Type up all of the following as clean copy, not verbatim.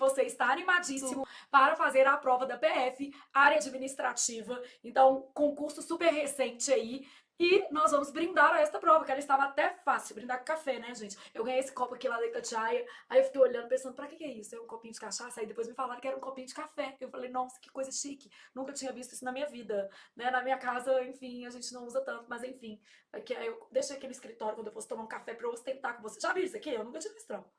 você está animadíssimo para fazer a prova da PF, área administrativa. Então, concurso super recente aí. E nós vamos brindar a esta prova, que ela estava até fácil, brindar com café, né, gente? Eu ganhei esse copo aqui lá da Itatiaia, aí eu fiquei olhando, pensando, pra que é isso? É um copinho de cachaça? Aí depois me falaram que era um copinho de café. Eu falei, nossa, que coisa chique. Nunca tinha visto isso na minha vida, né? Na minha casa, enfim, a gente não usa tanto, mas enfim. Aqui, aí eu deixei aqui no escritório quando eu fosse tomar um café pra eu ostentar com você. Já viu isso aqui? Eu nunca tinha visto, não.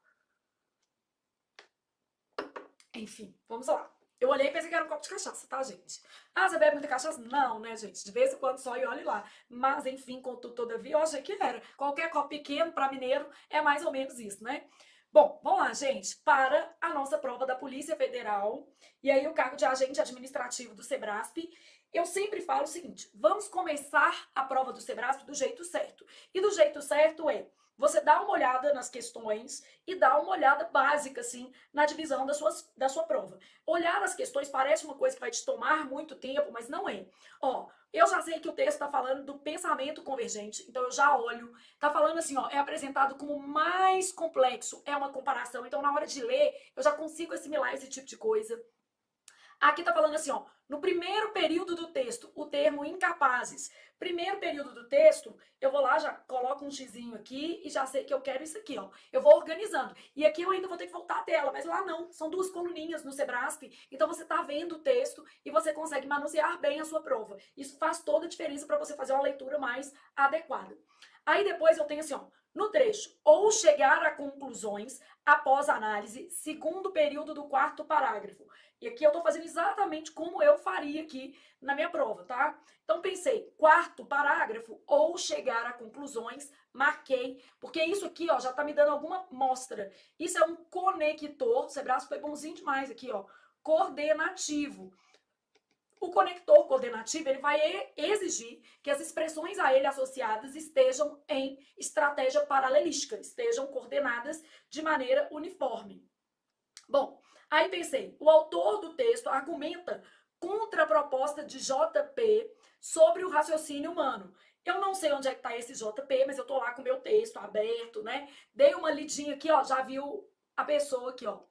Enfim, vamos lá. Eu olhei e pensei que era um copo de cachaça, tá, gente? Ah, você bebe muita cachaça? Não, né, gente? De vez em quando só e olhe lá. Mas, enfim, contudo, todavia, eu achei que era. Qualquer copo pequeno para mineiro é mais ou menos isso, né? Bom, vamos lá, gente, para a nossa prova da Polícia Federal e aí o cargo de agente administrativo do Sebrasp. Eu sempre falo o seguinte, vamos começar a prova do Sebrasp do jeito certo. E do jeito certo é você dá uma olhada nas questões e dá uma olhada básica, assim, na divisão da sua prova. Olhar as questões parece uma coisa que vai te tomar muito tempo, mas não é. Ó, eu já sei que o texto está falando do pensamento convergente, então eu já olho. Tá falando assim, ó, é apresentado como mais complexo, é uma comparação. Então, na hora de ler, eu já consigo assimilar esse tipo de coisa. Aqui tá falando assim, ó, no primeiro período do texto, o termo incapazes. Primeiro período do texto, eu vou lá, já coloco um xizinho aqui e já sei que eu quero isso aqui, ó. Eu vou organizando. E aqui eu ainda vou ter que voltar à tela, mas lá não. São duas coluninhas no Sebrasp, então você tá vendo o texto e você consegue manusear bem a sua prova. Isso faz toda a diferença para você fazer uma leitura mais adequada. Aí depois eu tenho assim, ó, no trecho, ou chegar a conclusões após análise, segundo período do quarto parágrafo. E aqui eu estou fazendo exatamente como eu faria aqui na minha prova, tá? Então pensei, quarto parágrafo, ou chegar a conclusões, marquei, porque isso aqui, ó, já tá me dando alguma mostra. Isso é um conector, o Sebrasp foi bonzinho demais aqui, ó, coordenativo. O conector coordenativo ele vai exigir que as expressões a ele associadas estejam em estratégia paralelística, estejam coordenadas de maneira uniforme. Bom, aí pensei, o autor do texto argumenta contra a proposta de JP sobre o raciocínio humano. Eu não sei onde é que está esse JP, mas eu tô lá com o meu texto aberto, né? Dei uma lidinha aqui, ó, já viu a pessoa aqui, ó.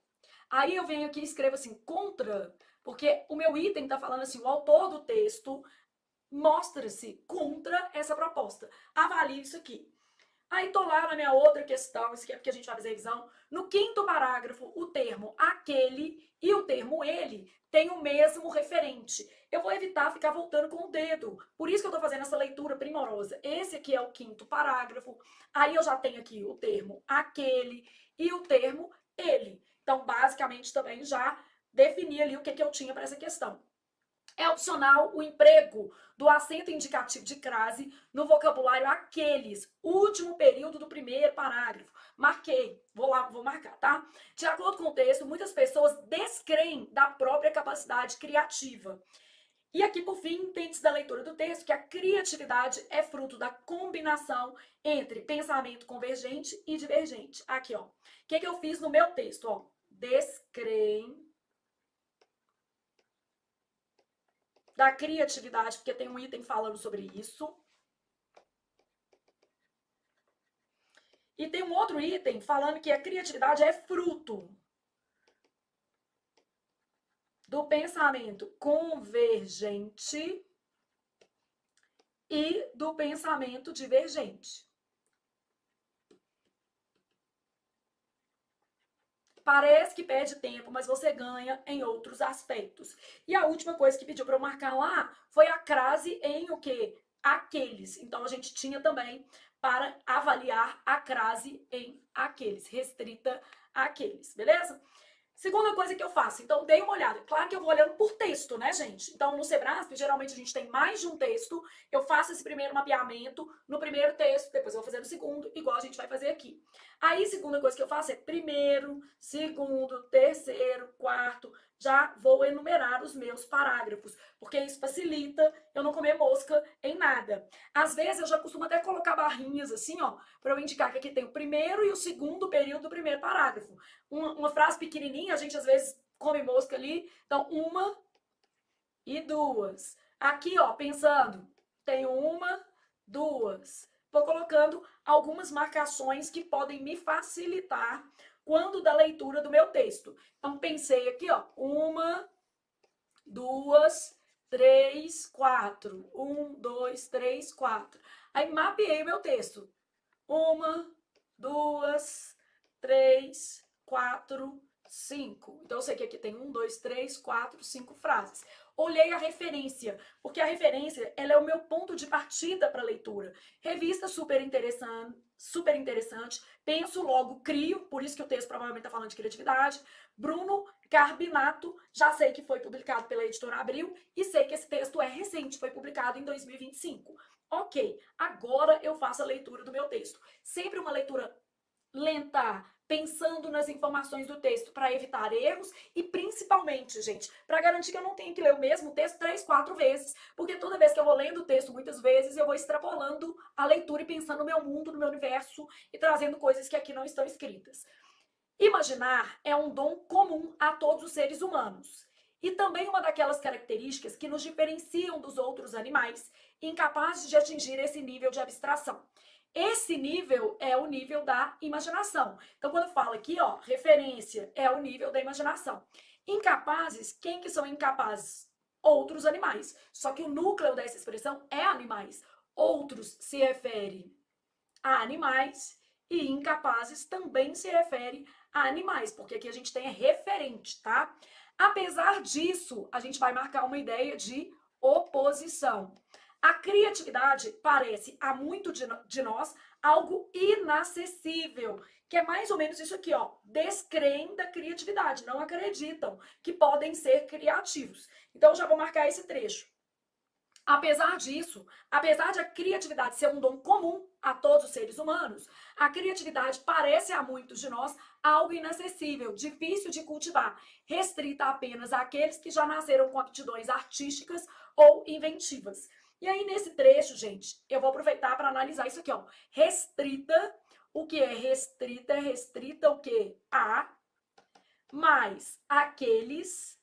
Aí eu venho aqui e escrevo assim, contra, porque o meu item está falando assim, o autor do texto mostra-se contra essa proposta. Avalie isso aqui. Aí tô lá na minha outra questão, isso aqui é porque a gente vai fazer revisão. No quinto parágrafo, o termo aquele e o termo ele têm o mesmo referente. Eu vou evitar ficar voltando com o dedo. Por isso que eu tô fazendo essa leitura primorosa. Esse aqui é o quinto parágrafo. Aí eu já tenho aqui o termo aquele e o termo ele. Então, basicamente, também já defini ali o que eu tinha para essa questão. É opcional o emprego do acento indicativo de crase no vocabulário aqueles, último período do primeiro parágrafo. Marquei, vou lá, vou marcar, tá? De acordo com o texto, muitas pessoas descreem da própria capacidade criativa. E aqui, por fim, entende-se da leitura do texto que a criatividade é fruto da combinação entre pensamento convergente e divergente. Aqui, ó. O que eu fiz no meu texto, ó? Descreem da criatividade, porque tem um item falando sobre isso. E tem um outro item falando que a criatividade é fruto do pensamento convergente e do pensamento divergente. Parece que perde tempo, mas você ganha em outros aspectos. E a última coisa que pediu para eu marcar lá foi a crase em o quê? Aqueles. Então a gente tinha também para avaliar a crase em aqueles, restrita àqueles, beleza? Segunda coisa que eu faço, então dei uma olhada. Claro que eu vou olhando por texto, né, gente? Então no Sebrasp, geralmente a gente tem mais de um texto. Eu faço esse primeiro mapeamento no primeiro texto, depois eu vou fazer no segundo, igual a gente vai fazer aqui. Aí, segunda coisa que eu faço é primeiro, segundo, terceiro, quarto. Já vou enumerar os meus parágrafos, porque isso facilita eu não comer mosca em nada. Às vezes eu já costumo até colocar barrinhas assim, ó, para eu indicar que aqui tem o primeiro e o segundo período do primeiro parágrafo. Uma frase pequenininha, a gente às vezes come mosca ali. Então, uma e duas. Aqui, ó, pensando, tem uma, duas. Vou colocando algumas marcações que podem me facilitar quando da leitura do meu texto. Então, pensei aqui, ó, 1, 2, 3, 4. 1, 2, 3, 4. Aí mapeei o meu texto. 1, 2, 3, 4, 5. Então eu sei que aqui tem 1, 2, 3, 4, 5 frases. Olhei a referência, porque a referência ela é o meu ponto de partida para a leitura. Revista super interessante, super interessante. Penso, logo crio, por isso que o texto provavelmente está falando de criatividade. Bruno Carbinato, já sei que foi publicado pela editora Abril e sei que esse texto é recente, foi publicado em 2025. Ok, agora eu faço a leitura do meu texto. Sempre uma leitura lenta, pensando nas informações do texto para evitar erros e principalmente, gente, para garantir que eu não tenha que ler o mesmo texto 3, 4 vezes, porque toda vez que eu vou lendo o texto muitas vezes, eu vou extrapolando a leitura e pensando no meu mundo, no meu universo e trazendo coisas que aqui não estão escritas. Imaginar é um dom comum a todos os seres humanos e também uma daquelas características que nos diferenciam dos outros animais, incapazes de atingir esse nível de abstração. Esse nível é o nível da imaginação. Então, quando eu falo aqui, ó, referência é o nível da imaginação. Incapazes, quem que são incapazes? Outros animais. Só que o núcleo dessa expressão é animais. Outros se refere a animais e incapazes também se refere a animais, porque aqui a gente tem referente, tá? Apesar disso, a gente vai marcar uma ideia de oposição. A criatividade parece a muito de nós algo inacessível, que é mais ou menos isso aqui, ó. Descreem da criatividade, não acreditam que podem ser criativos. Então, eu já vou marcar esse trecho. Apesar disso, apesar de a criatividade ser um dom comum a todos os seres humanos, a criatividade parece a muitos de nós algo inacessível, difícil de cultivar, restrita apenas àqueles que já nasceram com aptidões artísticas ou inventivas. E aí, nesse trecho, gente, eu vou aproveitar para analisar isso aqui, ó. Restrita, o que é restrita? É restrita o quê? A, mais aqueles.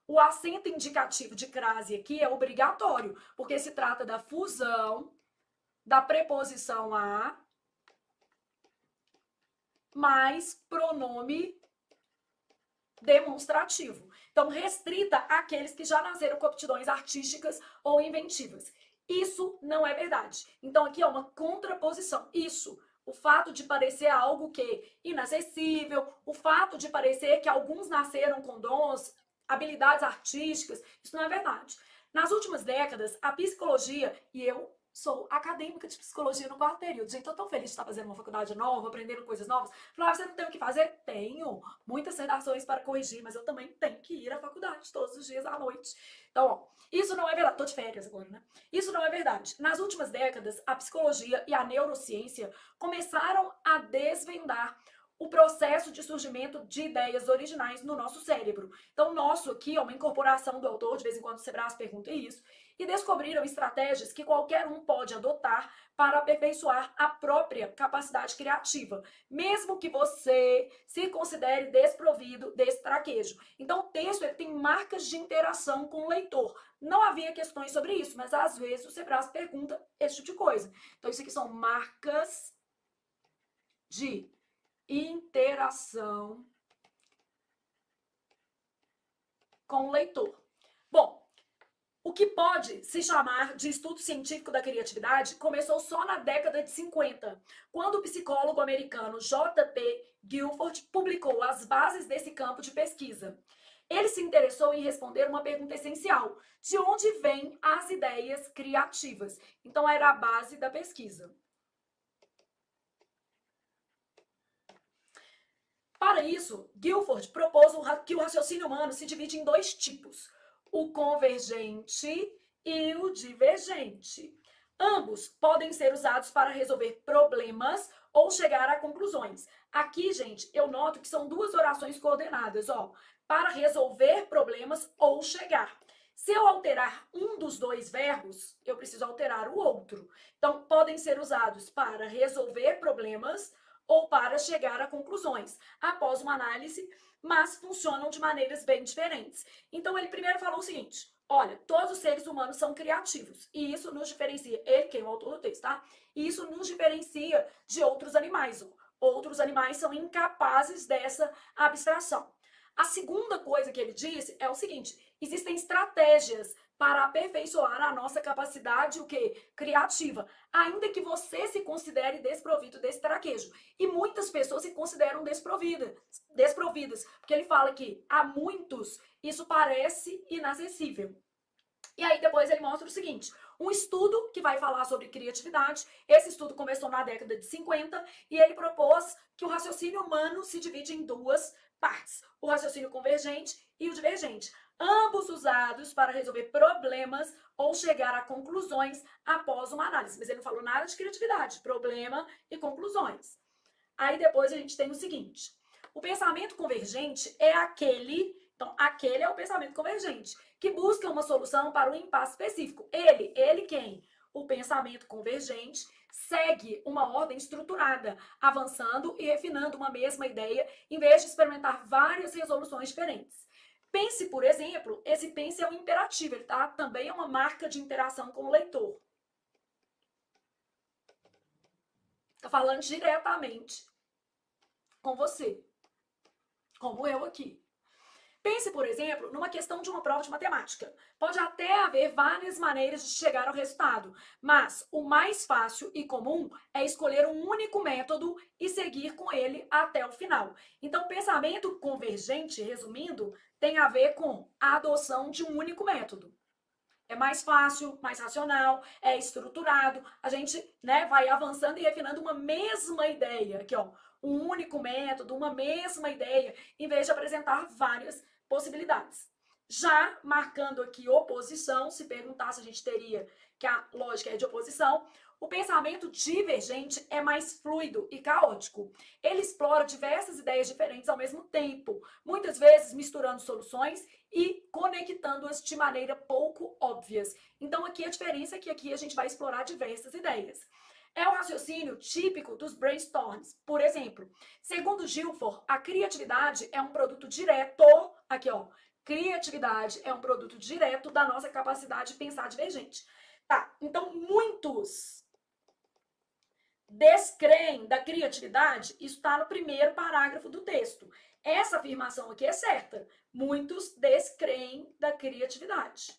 O acento indicativo de crase aqui é obrigatório, porque se trata da fusão da preposição a mais pronome demonstrativo. Então, restrita àqueles que já nasceram com aptidões artísticas ou inventivas. Isso não é verdade. Então, aqui é uma contraposição. Isso, o fato de parecer algo que inacessível, o fato de parecer que alguns nasceram com dons, habilidades artísticas, isso não é verdade. Nas últimas décadas, a psicologia, e eu sou acadêmica de psicologia no quarto período. Gente, tô tão feliz de estar fazendo uma faculdade nova, aprendendo coisas novas. Flávia, você não tem o que fazer? Tenho muitas redações para corrigir, mas eu também tenho que ir à faculdade todos os dias à noite. Então, ó, isso não é verdade. Tô de férias agora, né? Isso não é verdade. Nas últimas décadas, a psicologia e a neurociência começaram a desvendar o processo de surgimento de ideias originais no nosso cérebro. Então, nosso aqui é uma incorporação do autor, de vez em quando o Sebrae pergunta isso, e descobriram estratégias que qualquer um pode adotar para aperfeiçoar a própria capacidade criativa, mesmo que você se considere desprovido desse traquejo. Então, o texto ele tem marcas de interação com o leitor. Não havia questões sobre isso, mas às vezes o Sebrae pergunta esse tipo de coisa. Então, isso aqui são marcas de interação com o leitor. Bom, o que pode se chamar de estudo científico da criatividade começou só na década de 50, quando o psicólogo americano J.P. Guilford publicou as bases desse campo de pesquisa. Ele se interessou em responder uma pergunta essencial: de onde vêm as ideias criativas? Então, era a base da pesquisa. Para isso, Guilford propôs que o raciocínio humano se divide em dois tipos: o convergente e o divergente. Ambos podem ser usados para resolver problemas ou chegar a conclusões. Aqui, gente, eu noto que são duas orações coordenadas, ó, para resolver problemas ou chegar. Se eu alterar um dos dois verbos, eu preciso alterar o outro. Então, podem ser usados para resolver problemas ou para chegar a conclusões, após uma análise, mas funcionam de maneiras bem diferentes. Então, ele primeiro falou o seguinte: olha, todos os seres humanos são criativos, e isso nos diferencia, ele que é o autor do texto, tá? E isso nos diferencia de outros animais. Outros animais são incapazes dessa abstração. A segunda coisa que ele disse é o seguinte: existem estratégias para aperfeiçoar a nossa capacidade, o quê? Criativa, ainda que você se considere desprovido desse traquejo. E muitas pessoas se consideram desprovidas, porque ele fala que a muitos isso parece inacessível. E aí depois ele mostra o seguinte: um estudo que vai falar sobre criatividade. Esse estudo começou na década de 50 e ele propôs que o raciocínio humano se divide em duas partes: o raciocínio convergente e o divergente, ambos usados para resolver problemas ou chegar a conclusões após uma análise. Mas ele não falou nada de criatividade, problema e conclusões. Aí depois a gente tem o seguinte: o pensamento convergente é aquele, então aquele é o pensamento convergente, que busca uma solução para um impasse específico. Ele quem? O pensamento convergente segue uma ordem estruturada, avançando e refinando uma mesma ideia, em vez de experimentar várias resoluções diferentes. Pense, por exemplo, esse pense é um imperativo, ele tá? Também é uma marca de interação com o leitor. Tá falando diretamente com você, como eu aqui. Pense, por exemplo, numa questão de uma prova de matemática. Pode até haver várias maneiras de chegar ao resultado, mas o mais fácil e comum é escolher um único método e seguir com ele até o final. Então, pensamento convergente, resumindo, tem a ver com a adoção de um único método. É mais fácil, mais racional, é estruturado. A gente, vai avançando e refinando uma mesma ideia. Aqui, ó, um único método, uma mesma ideia, em vez de apresentar várias possibilidades. Já marcando aqui oposição, se perguntar se a gente teria que a lógica é de oposição, o pensamento divergente é mais fluido e caótico. Ele explora diversas ideias diferentes ao mesmo tempo, muitas vezes misturando soluções e conectando-as de maneira pouco óbvias. Então aqui a diferença é que aqui a gente vai explorar diversas ideias. É o raciocínio típico dos brainstorms. Por exemplo, segundo Guilford, a criatividade é um produto direto, aqui ó, criatividade é um produto direto da nossa capacidade de pensar divergente. Tá, então muitos descreem da criatividade, isso está no primeiro parágrafo do texto. Essa afirmação aqui é certa. Muitos descreem da criatividade.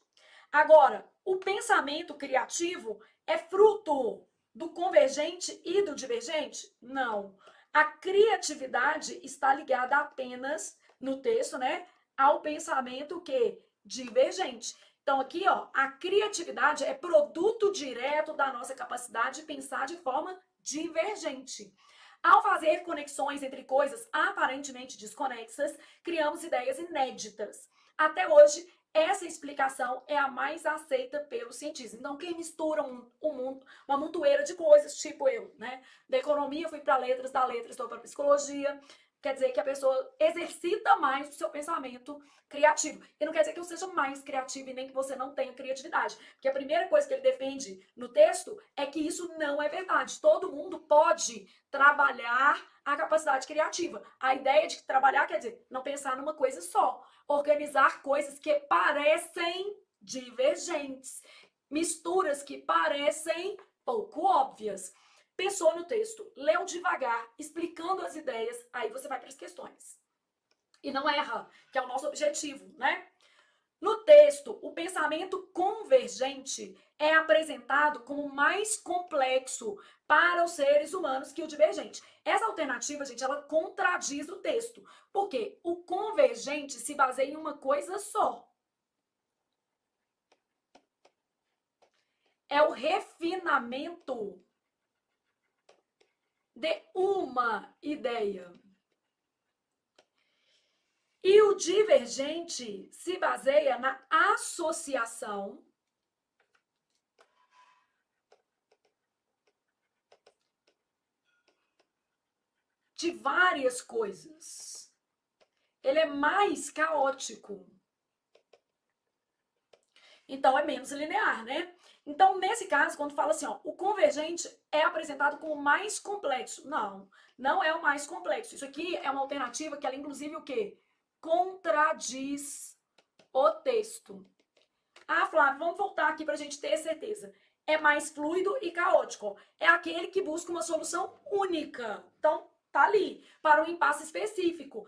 Agora, o pensamento criativo é fruto do convergente e do divergente? Não. A criatividade está ligada apenas no texto, ao pensamento que divergente. Então aqui, ó, a criatividade é produto direto da nossa capacidade de pensar de forma divergente. Ao fazer conexões entre coisas aparentemente desconexas, criamos ideias inéditas. Até hoje, essa explicação é a mais aceita pelos cientistas. Então, quem mistura uma montoeira de coisas, tipo eu, da economia fui para letras, da letras estou para psicologia, quer dizer que a pessoa exercita mais o seu pensamento criativo. E não quer dizer que eu seja mais criativa e nem que você não tenha criatividade. Porque a primeira coisa que ele defende no texto é que isso não é verdade. Todo mundo pode trabalhar a capacidade criativa. A ideia de trabalhar quer dizer não pensar numa coisa só. Organizar coisas que parecem divergentes. Misturas que parecem pouco óbvias. Pensou no texto, leu devagar, explicando as ideias, aí você vai para as questões. E não erra, que é o nosso objetivo, No texto, o pensamento convergente é apresentado como mais complexo para os seres humanos que o divergente. Essa alternativa, gente, ela contradiz o texto, porque o convergente se baseia em uma coisa só. É o refinamento de uma ideia. E o divergente se baseia na associação de várias coisas. Ele é mais caótico. Então, é menos linear, Então, nesse caso, quando fala assim, ó, o convergente é apresentado como mais complexo. Não, não é o mais complexo. Isso aqui é uma alternativa que ela, inclusive, o quê? Contradiz o texto. Ah, Flávio, vamos voltar aqui para a gente ter certeza. É mais fluido e caótico. É aquele que busca uma solução única. Então, tá ali, para um impasse específico.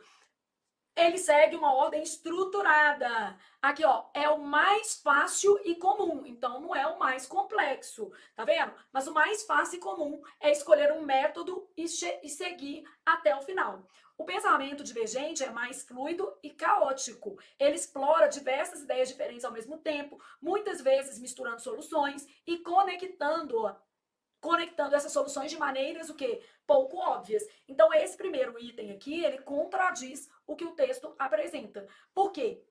Ele segue uma ordem estruturada. Aqui, ó, é o mais fácil e comum, então não é o mais complexo, tá vendo? Mas o mais fácil e comum é escolher um método e seguir até o final. O pensamento divergente é mais fluido e caótico. Ele explora diversas ideias diferentes ao mesmo tempo, muitas vezes misturando soluções e conectando essas soluções de maneiras o quê? Pouco óbvias. Então, esse primeiro item aqui, ele contradiz o que o texto apresenta. Por quê?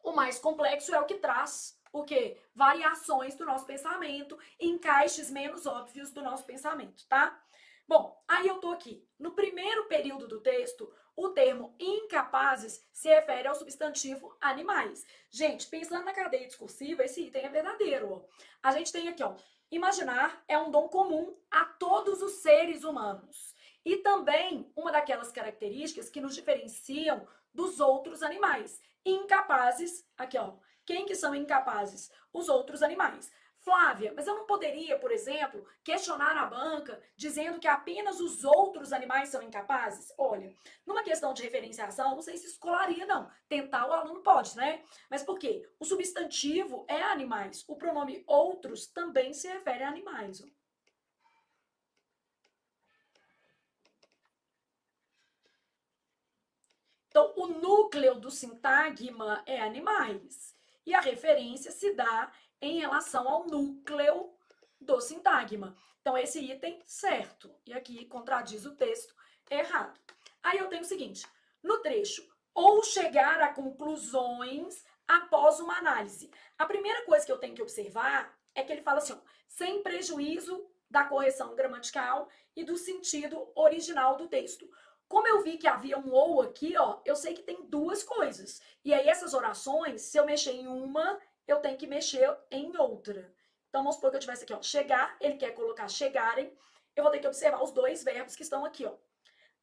O mais complexo é o que traz o quê? Variações do nosso pensamento, encaixes menos óbvios do nosso pensamento, tá? Bom, aí eu tô aqui. No primeiro período do texto, o termo incapazes se refere ao substantivo animais. Gente, pensando na cadeia discursiva, esse item é verdadeiro. Ó. A gente tem aqui, ó, imaginar é um dom comum a todos os seres humanos. E também uma daquelas características que nos diferenciam dos outros animais. Incapazes, aqui ó, quem que são incapazes? Os outros animais. Flávia, mas eu não poderia, por exemplo, questionar a banca dizendo que apenas os outros animais são incapazes? Olha, numa questão de referenciação, não sei se escolaria, não. Tentar o aluno pode, né? Mas por quê? O substantivo é animais. O pronome outros também se refere a animais. Então, o núcleo do sintagma é animais. E a referência se dá em relação ao núcleo do sintagma. Então, esse item certo. E aqui contradiz o texto errado. Aí eu tenho o seguinte: no trecho, ou chegar a conclusões após uma análise. A primeira coisa que eu tenho que observar é que ele fala assim, ó, sem prejuízo da correção gramatical e do sentido original do texto. Como eu vi que havia um ou aqui, ó, eu sei que tem duas coisas. E aí essas orações, se eu mexer em uma, eu tenho que mexer em outra. Então vamos supor que eu tivesse aqui, ó, chegar, ele quer colocar chegarem, eu vou ter que observar os dois verbos que estão aqui, ó.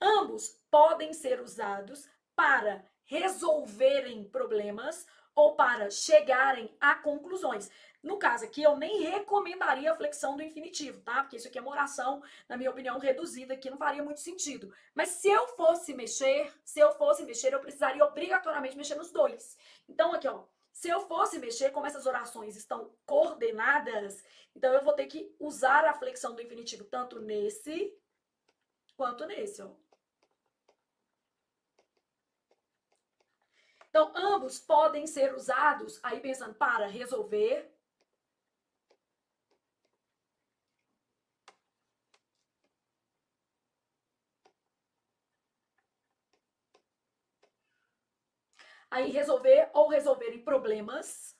Ambos podem ser usados para resolverem problemas ou para chegarem a conclusões. No caso aqui, eu nem recomendaria a flexão do infinitivo, tá? Porque isso aqui é uma oração, na minha opinião, reduzida, que não faria muito sentido. Mas se eu fosse mexer, eu precisaria obrigatoriamente mexer nos dois. Então, aqui, ó, se eu fosse mexer, como essas orações estão coordenadas, então eu vou ter que usar a flexão do infinitivo tanto nesse quanto nesse, ó. Então, ambos podem ser usados, aí pensando, para resolver. Aí, resolver ou resolverem problemas.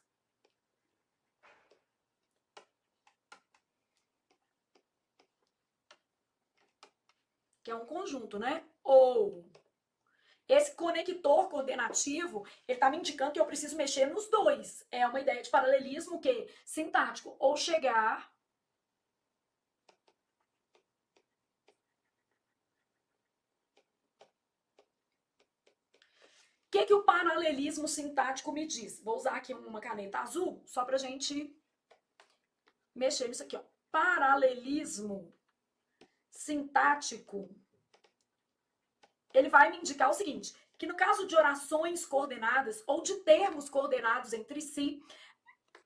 Que é um conjunto, né? Ou esse conector coordenativo, ele está me indicando que eu preciso mexer nos dois. É uma ideia de paralelismo que sintático, ou chegar o que o paralelismo sintático me diz? Vou usar aqui uma caneta azul, só para a gente mexer nisso aqui. Ó. Paralelismo sintático, ele vai me indicar o seguinte, que no caso de orações coordenadas ou de termos coordenados entre si,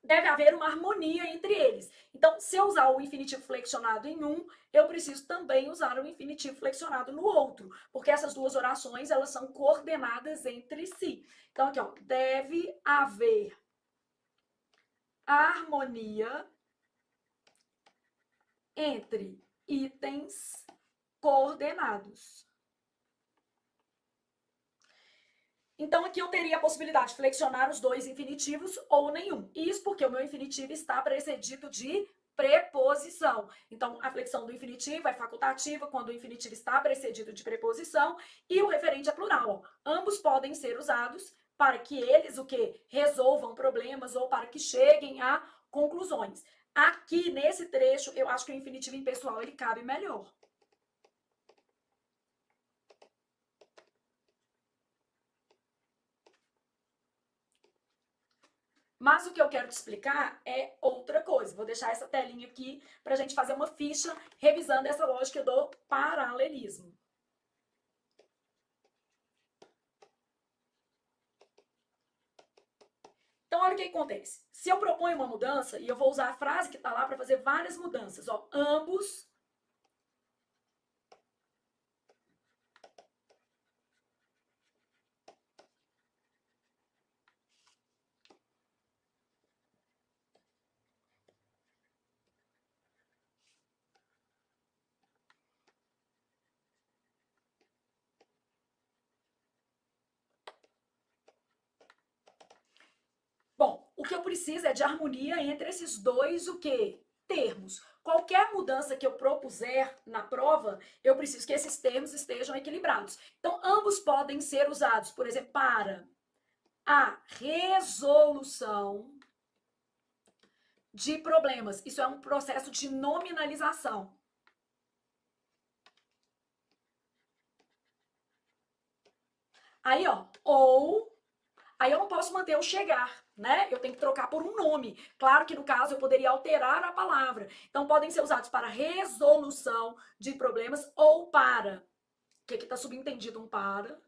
deve haver uma harmonia entre eles. Então, se eu usar o infinitivo flexionado em um, eu preciso também usar o infinitivo flexionado no outro, porque essas duas orações, elas são coordenadas entre si. Então, aqui, ó, deve haver harmonia entre itens coordenados. Então, aqui eu teria a possibilidade de flexionar os dois infinitivos ou nenhum. Isso porque o meu infinitivo está precedido de preposição. Então, a flexão do infinitivo é facultativa quando o infinitivo está precedido de preposição e o referente é plural. Ó. Ambos podem ser usados para que eles o que resolvam problemas ou para que cheguem a conclusões. Aqui nesse trecho, eu acho que o infinitivo impessoal ele cabe melhor. Mas o que eu quero te explicar é outra coisa. Vou deixar essa telinha aqui para a gente fazer uma ficha revisando essa lógica do paralelismo. olha o que acontece. Se eu proponho uma mudança, e eu vou usar a frase que está lá para fazer várias mudanças, ó, ambos Bom, o que eu preciso é de harmonia entre esses dois, o quê? Termos. Qualquer mudança que eu propuser na prova, eu preciso que esses termos estejam equilibrados. Então, ambos podem ser usados, por exemplo, para a resolução de problemas. Isso é um processo de nominalização. Aí, ó, ou aí eu não posso manter o chegar, né? Eu tenho que trocar por um nome. Claro que no caso eu poderia alterar a palavra. Então podem ser usados para resolução de problemas ou para. O que está subentendido um para?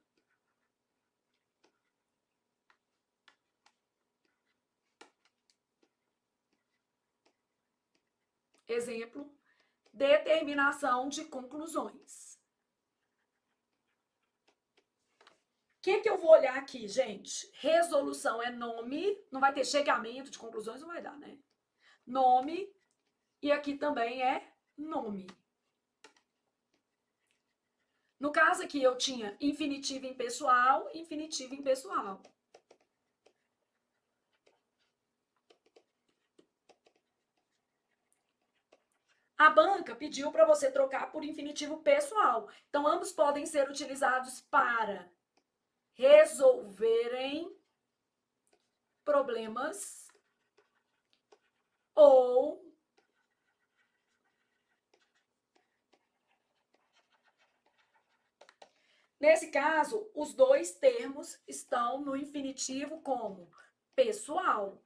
Exemplo, determinação de conclusões. O que eu vou olhar aqui, gente? Resolução é nome, não vai ter chegamento de conclusões, não vai dar, né? Nome, e aqui também é nome. No caso aqui eu tinha infinitivo impessoal, infinitivo impessoal. A banca pediu para você trocar por infinitivo pessoal. Então, ambos podem ser utilizados para resolverem problemas ou nesse caso, os dois termos estão no infinitivo como pessoal.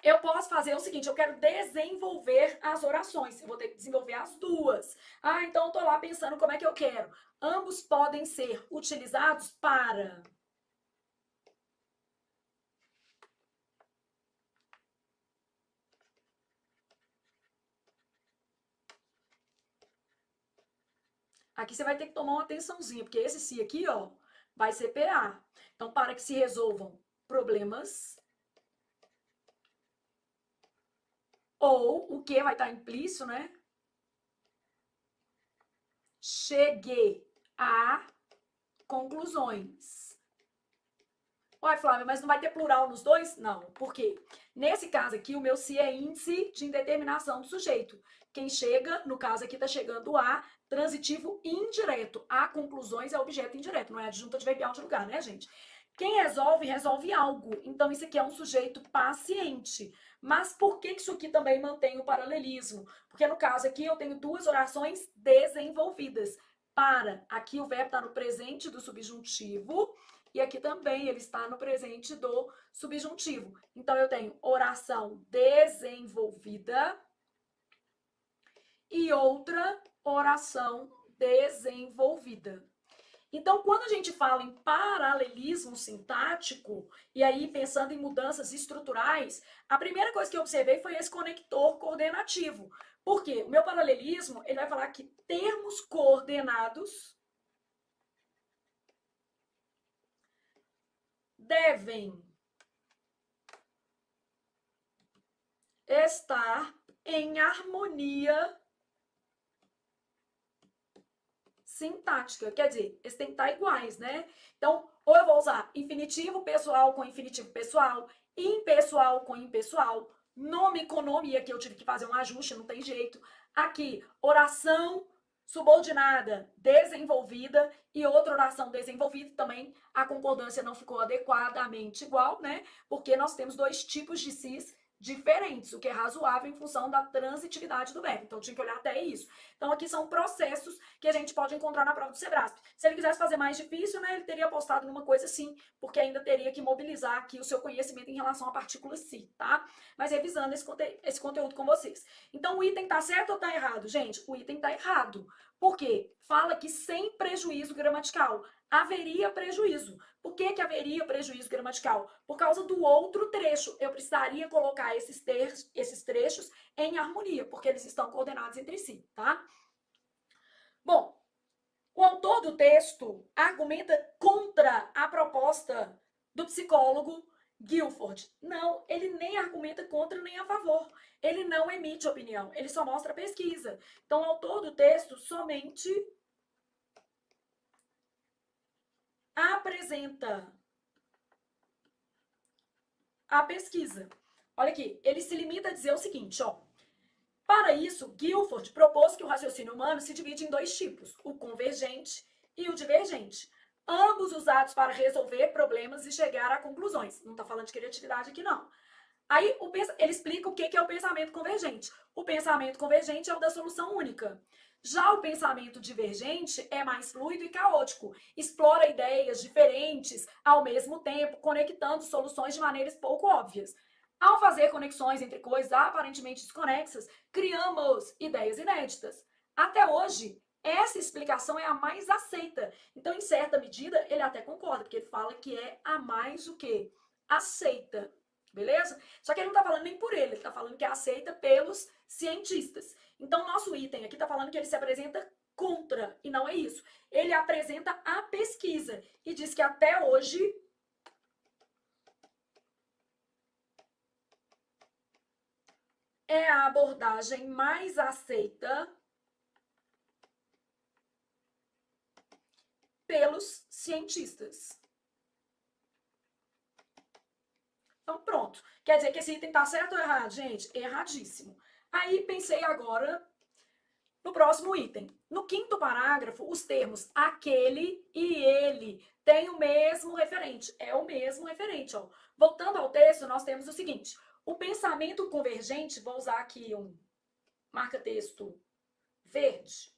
Eu posso fazer o seguinte, eu quero desenvolver as orações. Eu vou ter que desenvolver as duas. Ah, então eu tô lá pensando como é que eu quero. Ambos podem ser utilizados para aqui você vai ter que tomar uma atençãozinha, porque esse se aqui, ó, vai ser PA. Então, para que se resolvam problemas, ou o que vai estar implícito, né? Cheguei a conclusões. Uai, Flávia, mas não vai ter plural nos dois? Não. Por quê? Nesse caso aqui, o meu se é índice de indeterminação do sujeito. Quem chega, no caso aqui, está chegando a transitivo indireto. A conclusões é objeto indireto, não é adjunta adverbial de lugar, né, gente? Quem resolve, resolve algo. Então, isso aqui é um sujeito paciente. Mas por que isso aqui também mantém o paralelismo? Porque no caso aqui eu tenho duas orações desenvolvidas. Para, aqui o verbo está no presente do subjuntivo e aqui também ele está no presente do subjuntivo. Então eu tenho oração desenvolvida e outra oração desenvolvida. Então, quando a gente fala em paralelismo sintático, e aí pensando em mudanças estruturais, a primeira coisa que eu observei foi esse conector coordenativo. Por quê? O meu paralelismo, ele vai falar que termos coordenados devem estar em harmonia sintática, quer dizer, eles têm que estar iguais, né? Então, ou eu vou usar infinitivo pessoal com infinitivo pessoal, impessoal com impessoal, nome com nome, e aqui eu tive que fazer um ajuste, não tem jeito. Aqui, oração subordinada desenvolvida e outra oração desenvolvida também, a concordância não ficou adequadamente igual, né? Porque nós temos dois tipos de cis diferentes, o que é razoável em função da transitividade do verbo. Então, tinha que olhar até isso. Então, aqui são processos que a gente pode encontrar na prova do Sebrasp. Se ele quisesse fazer mais difícil, né, ele teria apostado numa coisa assim, porque ainda teria que mobilizar aqui o seu conhecimento em relação à partícula si, tá? Mas revisando esse conteúdo com vocês. Então, o item tá certo ou tá errado? Gente, o item tá errado. Por quê? Fala que sem prejuízo gramatical. Haveria prejuízo. Por que haveria prejuízo gramatical? Por causa do outro trecho. Eu precisaria colocar esses trechos em harmonia, porque eles estão coordenados entre si, tá? Bom, o autor do texto argumenta contra a proposta do psicólogo Guilford. Não, ele nem argumenta contra nem a favor. Ele não emite opinião, ele só mostra a pesquisa. Então, o autor do texto somente apresenta a pesquisa. Olha aqui, ele se limita a dizer o seguinte, ó. Para isso, Guilford propôs que o raciocínio humano se divide em dois tipos, o convergente e o divergente, ambos usados para resolver problemas e chegar a conclusões. Não está falando de criatividade aqui, não. Aí ele explica o que é o pensamento convergente. O pensamento convergente é o da solução única. Já o pensamento divergente é mais fluido e caótico, explora ideias diferentes ao mesmo tempo, conectando soluções de maneiras pouco óbvias. Ao fazer conexões entre coisas aparentemente desconexas, criamos ideias inéditas. Até hoje, essa explicação é a mais aceita. Então, em certa medida, ele até concorda, porque ele fala que é a mais o quê? Aceita. Beleza? Só que ele não está falando nem por ele está falando que é aceita pelos cientistas. Então, nosso item aqui está falando que ele se apresenta contra, e não é isso. Ele apresenta a pesquisa e diz que até hoje é a abordagem mais aceita pelos cientistas. Então, pronto. Quer dizer que esse item tá certo ou errado, gente? Erradíssimo. Aí, pensei agora no próximo item. No quinto parágrafo, os termos aquele e ele têm o mesmo referente. É o mesmo referente, ó. Voltando ao texto, nós temos o seguinte. O pensamento convergente, vou usar aqui um marca-texto verde.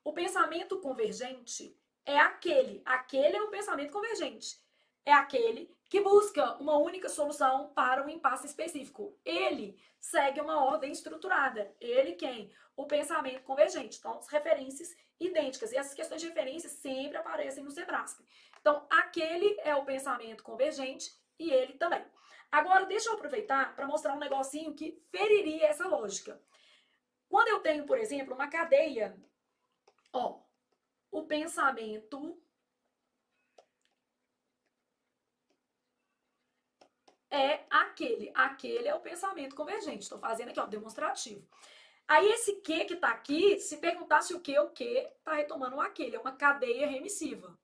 O pensamento convergente é aquele é o pensamento convergente. É aquele que busca uma única solução para um impasse específico. Ele segue uma ordem estruturada. Ele quem? O pensamento convergente. Então, as referências idênticas. E essas questões de referência sempre aparecem no Sebrasp. Então, aquele é o pensamento convergente e ele também. Agora, deixa eu aproveitar para mostrar um negocinho que feriria essa lógica. Quando eu tenho, por exemplo, uma cadeia, ó, o pensamento é aquele. Aquele é o pensamento convergente. Estou fazendo aqui, ó, demonstrativo. Aí esse que tá aqui, se perguntasse o que, tá retomando o aquele. É uma cadeia remissiva.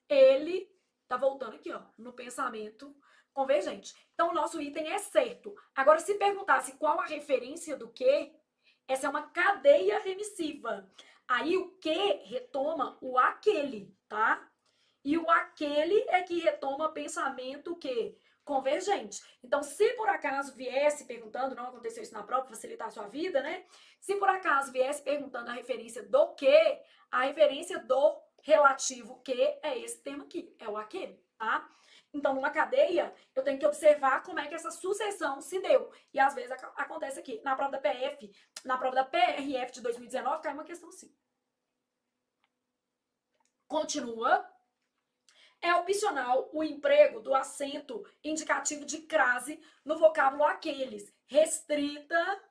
Ele tá voltando aqui, ó, no pensamento convergente. Então, o nosso item é certo. Agora, se perguntasse qual a referência do que, essa é uma cadeia remissiva. Aí, o que retoma o aquele, tá? E o aquele é que retoma pensamento que convergente. Então, se por acaso viesse perguntando, não aconteceu isso na prova, para facilitar a sua vida, né? Se por acaso viesse perguntando a referência do que, a referência do relativo que é esse termo aqui, é o aquele, tá? Então, numa cadeia, eu tenho que observar como é que essa sucessão se deu. E às vezes acontece aqui. Na prova da PF, na prova da PRF de 2019, cai uma questão assim. Continua. É opcional o emprego do acento indicativo de crase no vocábulo aqueles. Restrita.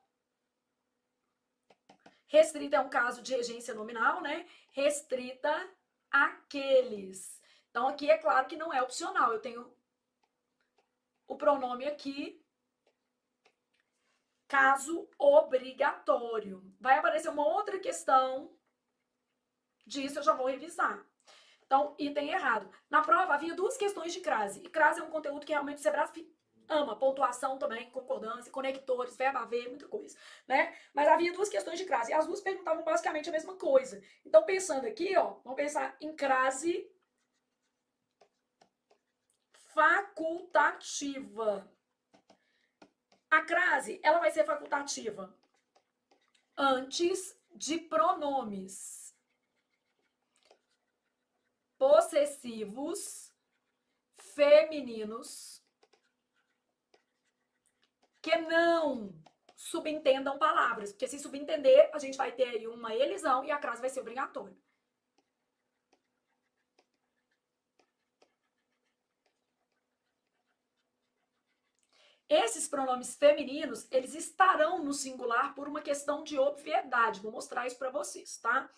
Restrita é um caso de regência nominal, né? Restrita aqueles. Então, aqui é claro que não é opcional. Eu tenho o pronome aqui, caso obrigatório. Vai aparecer uma outra questão disso, eu já vou revisar. Então, item errado. Na prova havia duas questões de crase. E crase é um conteúdo que realmente o Sebrasp ama. Pontuação também, concordância, conectores, verbo haver, muita coisa, né? Mas havia duas questões de crase. E as duas perguntavam basicamente a mesma coisa. Então, pensando aqui, ó, vamos pensar em crase facultativa. A crase, ela vai ser facultativa antes de pronomes possessivos femininos que não subentendam palavras. Porque se subentender, a gente vai ter aí uma elisão e a crase vai ser obrigatória. Esses pronomes femininos, eles estarão no singular por uma questão de obviedade. Vou mostrar isso para vocês, tá?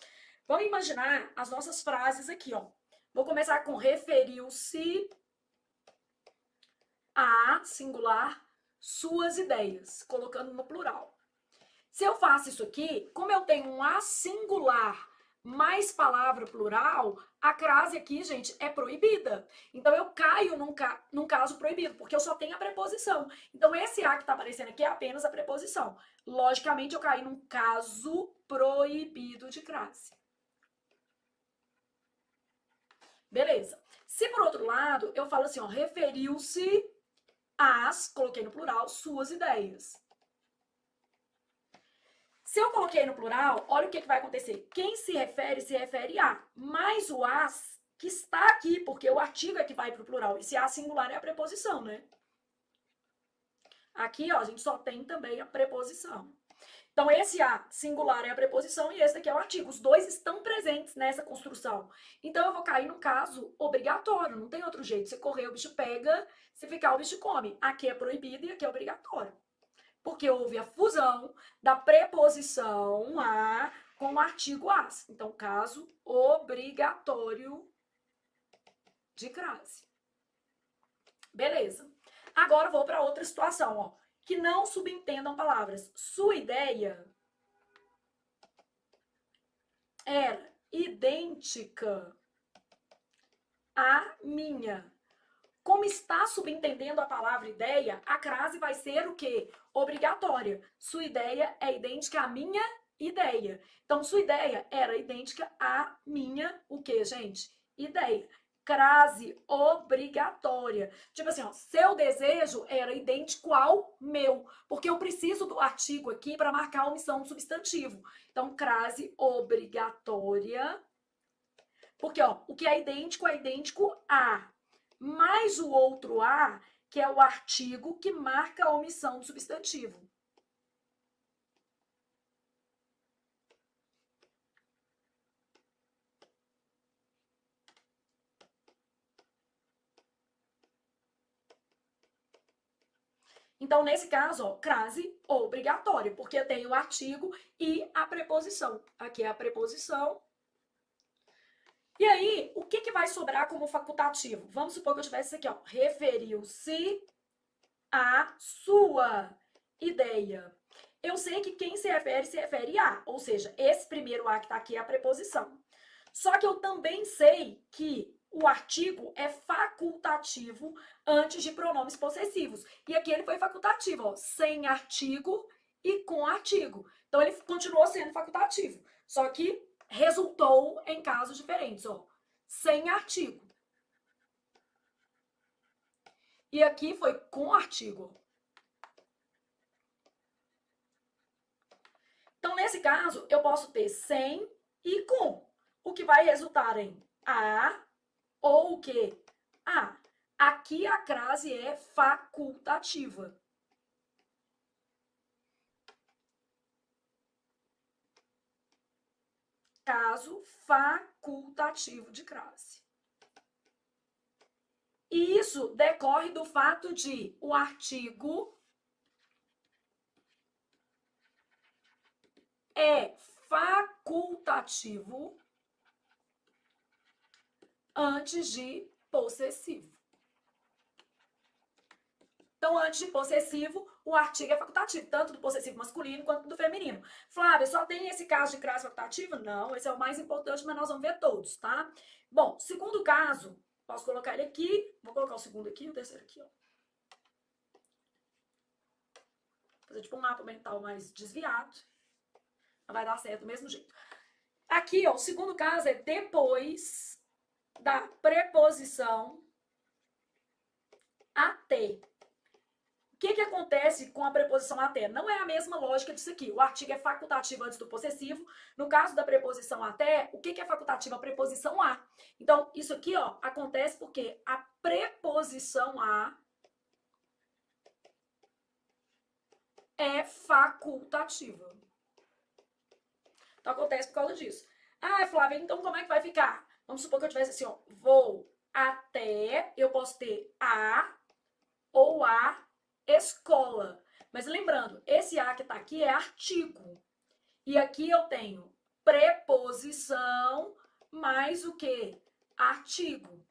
Vamos imaginar as nossas frases aqui, ó. Vou começar com referiu-se a singular suas ideias, colocando no plural. Se eu faço isso aqui, como eu tenho um a singular mais palavra plural, a crase aqui, gente, é proibida. Então, eu caio num caso proibido, porque eu só tenho a preposição. Então, esse a que está aparecendo aqui é apenas a preposição. Logicamente, eu caí num caso proibido de crase. Beleza. Se, por outro lado, eu falo assim, ó, referiu-se às, coloquei no plural, suas ideias. Se eu coloquei no plural, olha o que vai acontecer. Quem se refere a, mais o as que está aqui, porque o artigo é que vai para o plural. Esse a singular é a preposição, né? Aqui, ó, a gente só tem também a preposição. Então, esse a singular é a preposição e esse daqui é o artigo. Os dois estão presentes nessa construção. Então, eu vou cair no caso obrigatório, não tem outro jeito. Se correr, o bicho pega, se ficar, o bicho come. Aqui é proibido e aqui é obrigatório. Porque houve a fusão da preposição a com o artigo as. Então, caso obrigatório de crase. Beleza. Agora vou para outra situação, ó. Que não subentendam palavras. Sua ideia era idêntica à minha. Como está subentendendo a palavra ideia, a crase vai ser o quê? Obrigatória. Sua ideia é idêntica à minha ideia. Então, sua ideia era idêntica à minha, o quê, gente? Ideia. Crase obrigatória. Tipo assim, ó, seu desejo era idêntico ao meu, porque eu preciso do artigo aqui para marcar a omissão do substantivo. Então, crase obrigatória. Porque, ó, o que é idêntico a. Mais o outro a, que é o artigo que marca a omissão do substantivo. Então, nesse caso, ó, crase obrigatória, porque tem o artigo e a preposição. Aqui é a preposição. E aí, o que vai sobrar como facultativo? Vamos supor que eu tivesse isso aqui, ó. Referiu-se a sua ideia. Eu sei que quem se refere a, ou seja, esse primeiro a que está aqui é a preposição. Só que eu também sei que o artigo é facultativo antes de pronomes possessivos. E aqui ele foi facultativo, ó, sem artigo e com artigo. Então ele continuou sendo facultativo, só que resultou em casos diferentes, ó, sem artigo. E aqui foi com artigo. Então, nesse caso, eu posso ter sem e com, o que vai resultar em a ou o quê? A. Aqui a crase é facultativa. Caso facultativo de crase. E isso decorre do fato de o artigo é facultativo antes de possessivo. Então, antes de possessivo, o artigo é facultativo, tanto do possessivo masculino quanto do feminino. Flávia, só tem esse caso de crase facultativa? Não, esse é o mais importante, mas nós vamos ver todos, tá? Bom, segundo caso, posso colocar ele aqui, vou colocar o segundo aqui e o terceiro aqui, ó. Fazer tipo um mapa mental mais desviado, mas vai dar certo do mesmo jeito. Aqui, ó, o segundo caso é depois da preposição até. que acontece com a preposição até? Não é a mesma lógica disso aqui. O artigo é facultativo antes do possessivo. No caso da preposição até, o que é facultativo? A preposição a. Então, isso aqui, ó, acontece porque a preposição a é facultativa. Então, acontece por causa disso. Ah, Flávia, então como é que vai ficar? Vamos supor que eu tivesse assim, ó, vou até, eu posso ter a ou a escola. Mas lembrando, esse a que tá aqui é artigo. E aqui eu tenho preposição mais o que? Artigo.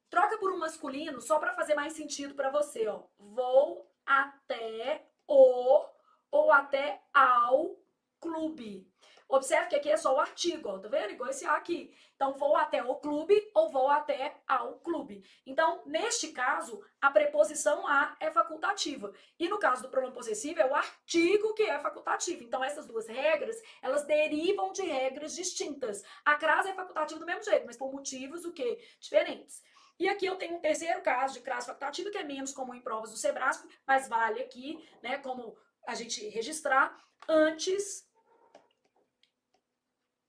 Troca por um masculino só para fazer mais sentido para você, ó. Vou até o ou até ao clube. Observe que aqui é só o artigo, ó, tá vendo? Igual esse A aqui. Então, vou até o clube ou vou até ao clube. Então, neste caso, a preposição a é facultativa. E no caso do pronome possessivo, é o artigo que é facultativo. Então, essas duas regras, elas derivam de regras distintas. A crase é facultativa do mesmo jeito, mas por motivos o quê? Diferentes. E aqui eu tenho um terceiro caso de crase facultativa, que é menos comum em provas do Sebrasp, mas vale aqui, né, como a gente registrar, antes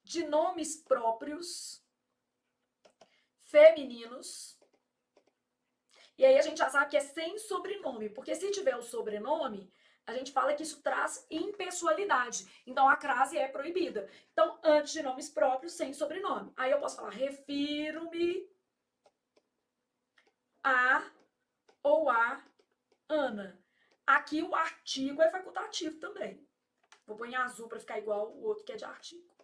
de nomes próprios femininos. E aí a gente já sabe que é sem sobrenome, porque se tiver o sobrenome, a gente fala que isso traz impessoalidade. Então a crase é proibida. Então, antes de nomes próprios, sem sobrenome. Aí eu posso falar, refiro-me a ou a Ana. Aqui o artigo é facultativo também. Vou pôr em azul para ficar igual o outro que é de artigo.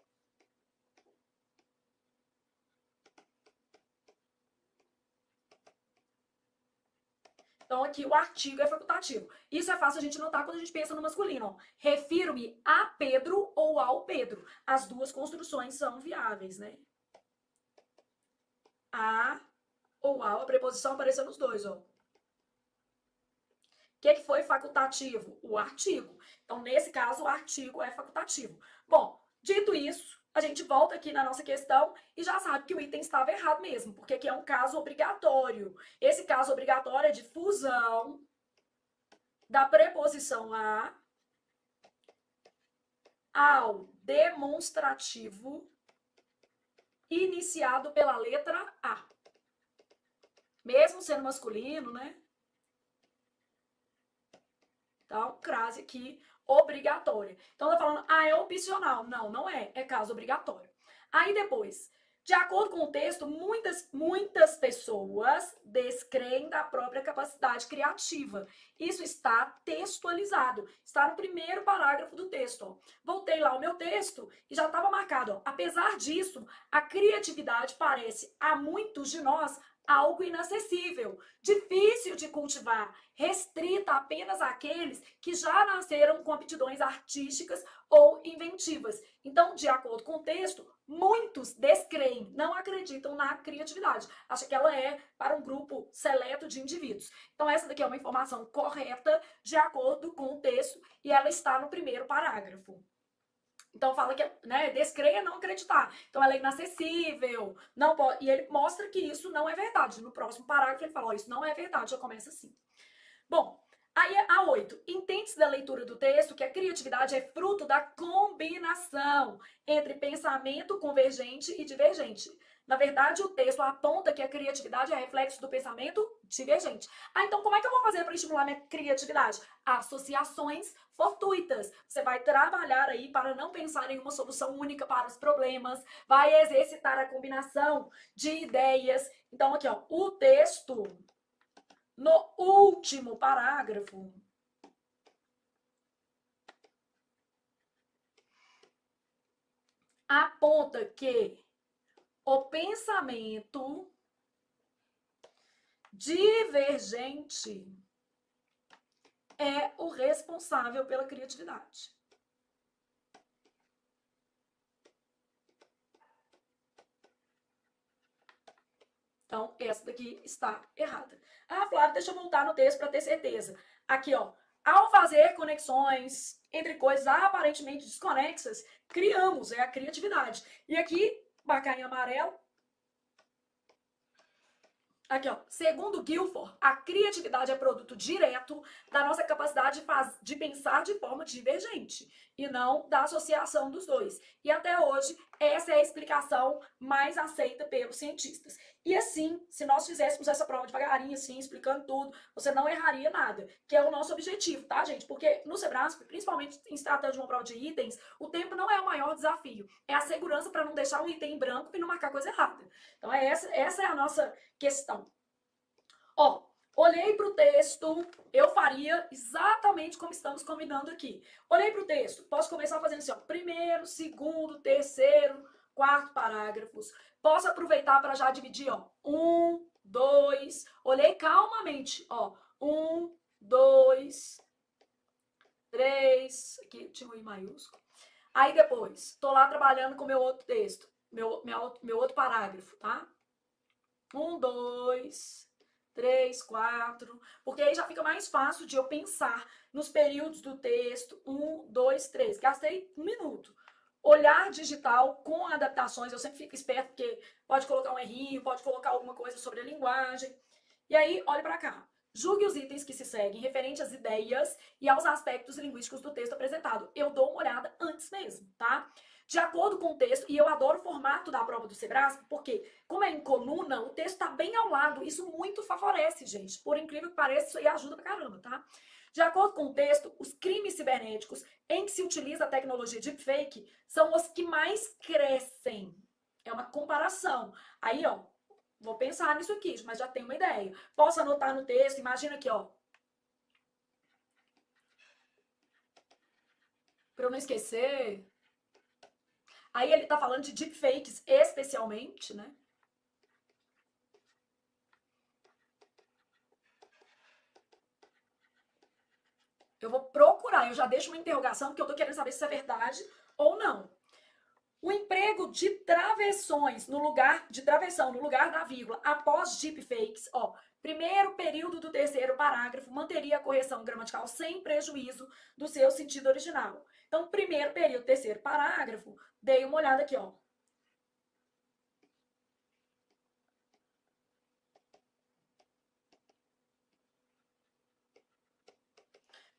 Então, aqui o artigo é facultativo. Isso é fácil a gente notar quando a gente pensa no masculino. Refiro-me a Pedro ou ao Pedro. As duas construções são viáveis, né? A ou ao, a preposição apareceu nos dois, ó. O que foi facultativo? O artigo. Então, nesse caso, o artigo é facultativo. Bom, dito isso, a gente volta aqui na nossa questão e já sabe que o item estava errado mesmo, porque aqui é um caso obrigatório. Esse caso obrigatório é de fusão da preposição a ao demonstrativo iniciado pela letra A. Mesmo sendo masculino, né? Então, crase aqui obrigatória. Então, tá falando, é opcional. Não, não é. É caso obrigatório. Aí depois, de acordo com o texto, muitas pessoas descreem da própria capacidade criativa. Isso está textualizado. Está no primeiro parágrafo do texto. Ó. Voltei lá ao meu texto e já estava marcado. Ó. Apesar disso, a criatividade parece a muitos de nós algo inacessível, difícil de cultivar, restrita apenas àqueles que já nasceram com aptidões artísticas ou inventivas. Então, de acordo com o texto, muitos descreem, não acreditam na criatividade. Acham que ela é para um grupo seleto de indivíduos. Então, essa daqui é uma informação correta de acordo com o texto e ela está no primeiro parágrafo. Então fala que, né, descreia não acreditar. Então ela é inacessível, não pode, e ele mostra que isso não é verdade. No próximo parágrafo ele fala, ó, isso não é verdade, já começa assim. Bom, aí a 8. Entende-se da leitura do texto que a criatividade é fruto da combinação entre pensamento convergente e divergente. Na verdade, o texto aponta que a criatividade é reflexo do pensamento divergente. Então, como é que eu vou fazer para estimular minha criatividade? Associações fortuitas. Você vai trabalhar aí para não pensar em uma solução única para os problemas, vai exercitar a combinação de ideias. Então, aqui, ó, o texto, no último parágrafo, aponta que o pensamento divergente é o responsável pela criatividade. Então, essa daqui está errada. Ah, Flávia, deixa eu voltar no texto para ter certeza. Aqui, ó. Ao fazer conexões entre coisas aparentemente desconexas, criamos, é a criatividade. E aqui, marcar em amarelo, Aqui, ó. Segundo Guilford, a criatividade é produto direto da nossa capacidade de pensar de forma divergente e não da associação dos dois. E até hoje, essa é a explicação mais aceita pelos cientistas. E assim, se nós fizéssemos essa prova devagarinho, assim, explicando tudo, você não erraria nada, que é o nosso objetivo, tá, gente? Porque no Sebrasp, principalmente em se tratando de uma prova de itens, o tempo não é o maior desafio. É a segurança para não deixar um item em branco e não marcar coisa errada. Então, essa é a nossa questão. Ó, olhei para o texto, eu faria exatamente como estamos combinando aqui. Olhei para o texto, posso começar fazendo assim, ó, primeiro, segundo, terceiro, quarto parágrafos. Posso aproveitar para já dividir, ó, um, dois, olhei calmamente, ó, um, dois, três, aqui tinha um I maiúsculo. Aí depois, tô lá trabalhando com meu outro texto, meu outro parágrafo, tá? Um, dois, três, quatro, porque aí já fica mais fácil de eu pensar nos períodos do texto. Um, dois, três. Gastei 1 minuto. Olhar digital com adaptações, eu sempre fico esperto, porque pode colocar um errinho, pode colocar alguma coisa sobre a linguagem. E aí, olhe para cá. Julgue os itens que se seguem referente às ideias e aos aspectos linguísticos do texto apresentado. Eu dou uma olhada antes mesmo, tá? De acordo com o texto, e eu adoro o formato da prova do Sebrasp, porque, como é em coluna, o texto está bem ao lado. Isso muito favorece, gente. Por incrível que pareça, isso aí ajuda pra caramba, tá? De acordo com o texto, os crimes cibernéticos em que se utiliza a tecnologia deepfake são os que mais crescem. É uma comparação. Aí, ó, vou pensar nisso aqui, mas já tenho uma ideia. Posso anotar no texto, imagina aqui, ó. Para eu não esquecer. Aí ele tá falando de deepfakes especialmente, né? Eu vou procurar, eu já deixo uma interrogação, porque eu tô querendo saber se isso é verdade ou não. O emprego de travessões no lugar de travessão no lugar da vírgula após deepfakes, ó, primeiro período do terceiro parágrafo manteria a correção gramatical sem prejuízo do seu sentido original. Então, primeiro período, terceiro parágrafo, dei uma olhada aqui, ó.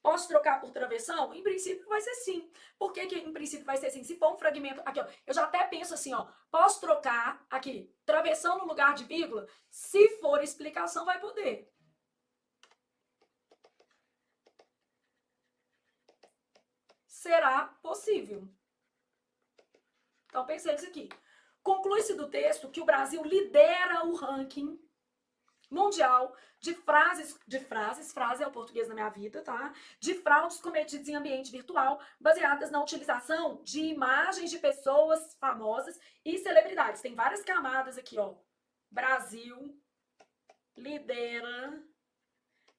Posso trocar por travessão? Em princípio vai ser sim. Por que em princípio vai ser sim? Se for um fragmento. Aqui, ó. Eu já até penso assim, ó. Posso trocar aqui, travessão no lugar de vírgula? Se for explicação, vai poder. Será possível. Então, pensei nisso aqui. Conclui-se do texto que o Brasil lidera o ranking mundial de frase é o português na minha vida, tá? De fraudes cometidas em ambiente virtual, baseadas na utilização de imagens de pessoas famosas e celebridades. Tem várias camadas aqui, ó. Brasil lidera.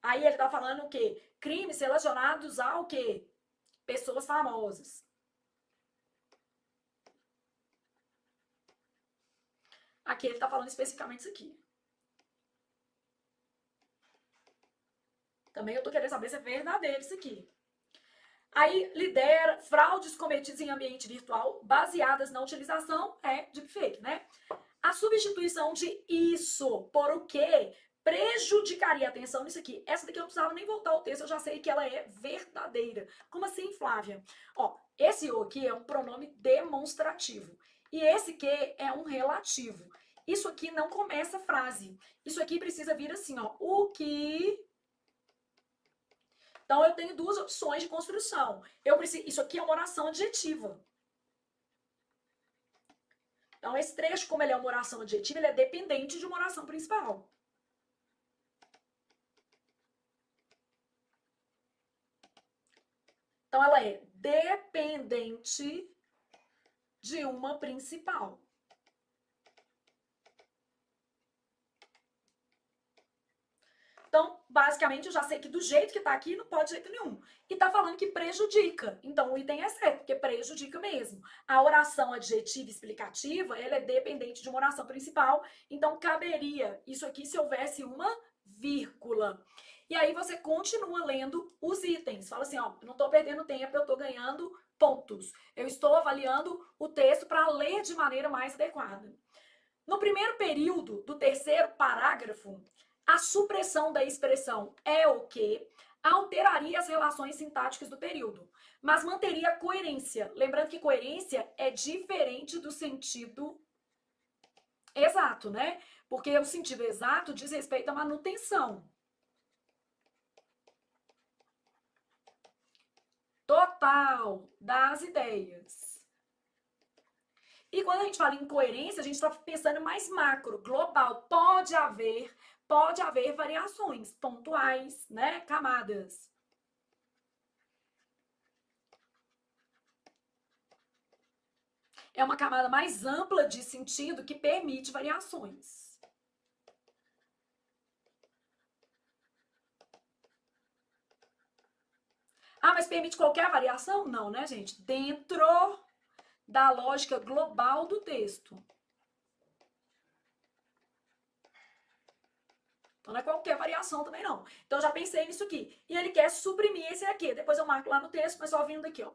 Aí ele tá falando o quê? Crimes relacionados ao quê? Pessoas famosas. Aqui ele tá falando especificamente isso aqui. Também eu tô querendo saber se é verdadeiro isso aqui. Aí lidera fraudes cometidas em ambiente virtual baseadas na utilização deepfake, né? A substituição de isso por o quê? Prejudicaria. Atenção nisso aqui. Essa daqui eu não precisava nem voltar ao texto, eu já sei que ela é verdadeira. Como assim, Flávia? Ó, esse o aqui é um pronome demonstrativo. E esse que é um relativo. Isso aqui não começa a frase. Isso aqui precisa vir assim, ó. O que. Então eu tenho duas opções de construção. Isso aqui é uma oração adjetiva. Então esse trecho, como ele é uma oração adjetiva, ele é dependente de uma oração principal. Então ela é dependente de uma principal. Então, basicamente, eu já sei que do jeito que tá aqui, não pode de jeito nenhum. E tá falando que prejudica. Então, o item é certo, porque prejudica mesmo. A oração adjetiva explicativa, ela é dependente de uma oração principal. Então, caberia isso aqui se houvesse uma vírgula. E aí, você continua lendo os itens. Fala assim, ó, não tô perdendo tempo, eu tô ganhando pontos. Eu estou avaliando o texto para ler de maneira mais adequada. No primeiro período do terceiro parágrafo, a supressão da expressão é o que alteraria as relações sintáticas do período, mas manteria a coerência. Lembrando que coerência é diferente do sentido exato, né? Porque o sentido exato diz respeito à manutenção total das ideias. E quando a gente fala em coerência, a gente está pensando mais macro, global. Pode haver variações pontuais, né? Camadas. É uma camada mais ampla de sentido que permite variações. Ah, mas permite qualquer variação? Não, né, gente? Dentro da lógica global do texto. Então não é qualquer variação também não. Então eu já pensei nisso aqui. E ele quer suprimir esse aqui. Depois eu marco lá no texto, mas só vindo daqui, ó.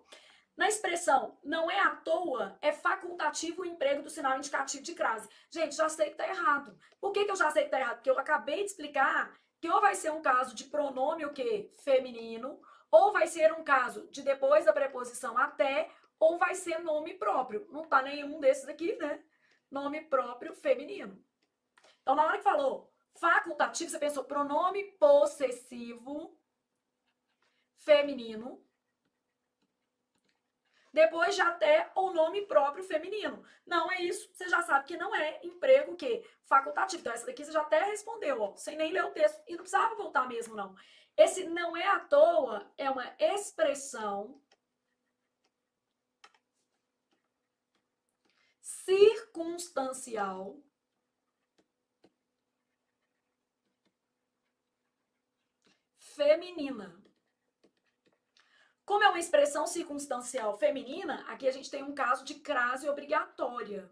Na expressão não é à toa, é facultativo o emprego do sinal indicativo de crase. Gente, já sei que tá errado. Por que eu já sei que tá errado? Porque eu acabei de explicar que ou vai ser um caso de pronome o quê? Feminino, ou vai ser um caso de depois da preposição até, ou vai ser nome próprio. Não tá nenhum desses aqui, né? Nome próprio feminino. Então, na hora que falou facultativo, você pensou pronome possessivo feminino, depois de até o nome próprio feminino. Não é isso, você já sabe que não é emprego o quê? Facultativo. Então, essa daqui você já até respondeu, ó, sem nem ler o texto. E não precisava voltar mesmo, não. Esse não é à toa, é uma expressão circunstancial feminina. Como é uma expressão circunstancial feminina, aqui a gente tem um caso de crase obrigatória.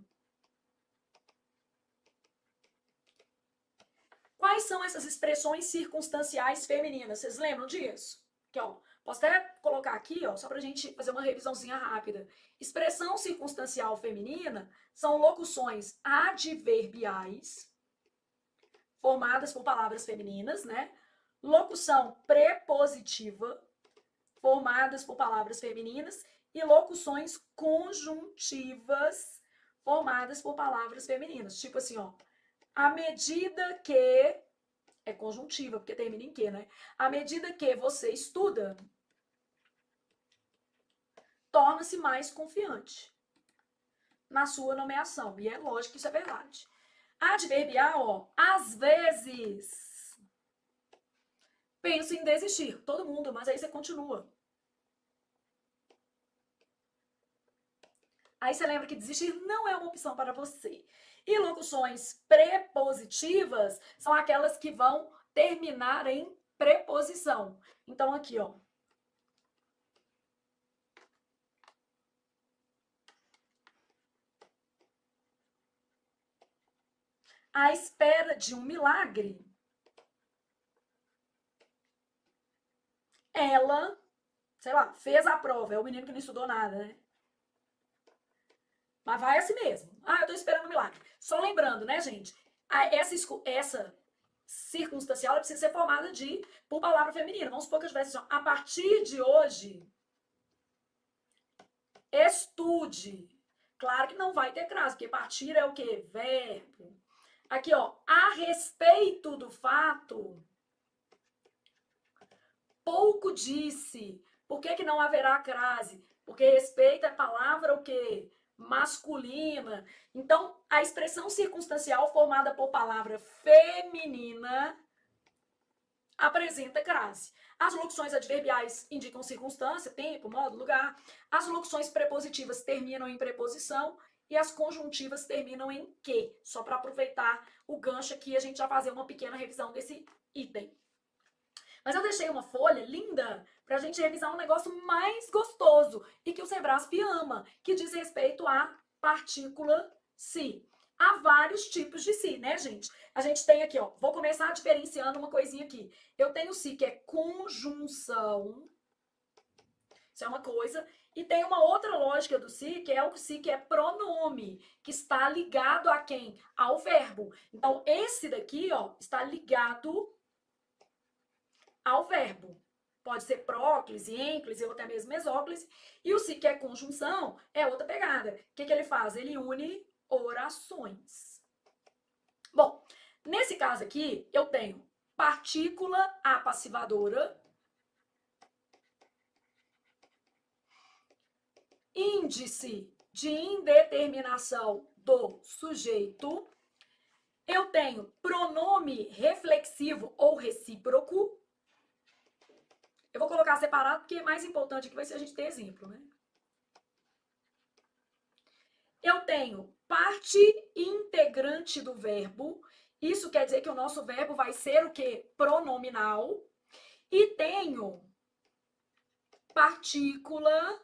Quais são essas expressões circunstanciais femininas? Vocês lembram disso? Aqui, ó, posso até colocar aqui, ó, só pra gente fazer uma revisãozinha rápida. Expressão circunstancial feminina são locuções adverbiais formadas por palavras femininas, né? Locução prepositiva formadas por palavras femininas e locuções conjuntivas formadas por palavras femininas. Tipo assim, ó, à medida que é conjuntiva, porque termina em que, né? À medida que você estuda, torna-se mais confiante na sua nomeação. E é lógico que isso é verdade. Adverbial, ó, às vezes penso em desistir. Todo mundo, mas aí você continua. Aí você lembra que desistir não é uma opção para você. E locuções prepositivas são aquelas que vão terminar em preposição. Então, aqui, ó. À espera de um milagre, ela, sei lá, fez a prova. É o menino que não estudou nada, né? Mas vai assim mesmo. Ah, eu tô esperando um milagre. Só lembrando, né, gente? Essa circunstancial ela precisa ser formada por palavra feminina. Vamos supor que eu tivesse assim, a partir de hoje, estude. Claro que não vai ter crase, porque partir é o quê? Verbo. Aqui, ó, a respeito do fato, pouco disse. Por que não haverá crase? Porque respeito é palavra o quê? Masculina. Então, a expressão circunstancial formada por palavra feminina apresenta crase. As locuções adverbiais indicam circunstância, tempo, modo, lugar. As locuções prepositivas terminam em preposição e as conjuntivas terminam em que. Só para aproveitar o gancho aqui, a gente já fazer uma pequena revisão desse item. Mas eu deixei uma folha linda para a gente revisar um negócio mais gostoso e que o Sebrasp ama, que diz respeito à partícula si. Há vários tipos de si, né, gente? A gente tem aqui, ó, vou começar diferenciando uma coisinha aqui. Eu tenho si, que é conjunção, isso é uma coisa, E tem uma outra lógica do se, que é o se, que é pronome, que está ligado a quem? Ao verbo. Então, esse daqui, ó, está ligado ao verbo. Pode ser próclise, ênclise ou até mesmo mesóclise. E o se, que é conjunção, é outra pegada. O que ele faz? Ele une orações. Bom, nesse caso aqui, eu tenho partícula apassivadora, índice de indeterminação do sujeito, eu tenho pronome reflexivo ou recíproco. Eu vou colocar separado porque é mais importante aqui vai ser a gente ter exemplo, né? Eu tenho parte integrante do verbo. Isso quer dizer que o nosso verbo vai ser o quê? Pronominal. E tenho partícula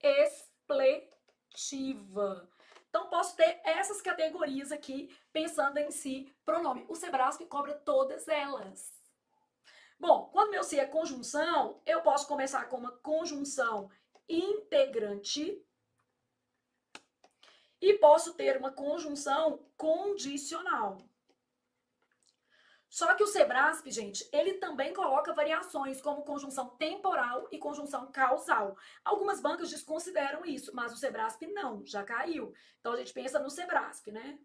expletiva. Então, posso ter essas categorias aqui, pensando em si, pronome. O Sebrasp cobra todas elas. Bom, quando meu se é conjunção, eu posso começar com uma conjunção integrante e posso ter uma conjunção condicional. Só que o Sebrasp, gente, ele também coloca variações como conjunção temporal e conjunção causal. Algumas bancas desconsideram isso, mas o Sebrasp não, já caiu. Então a gente pensa no Sebrasp, né?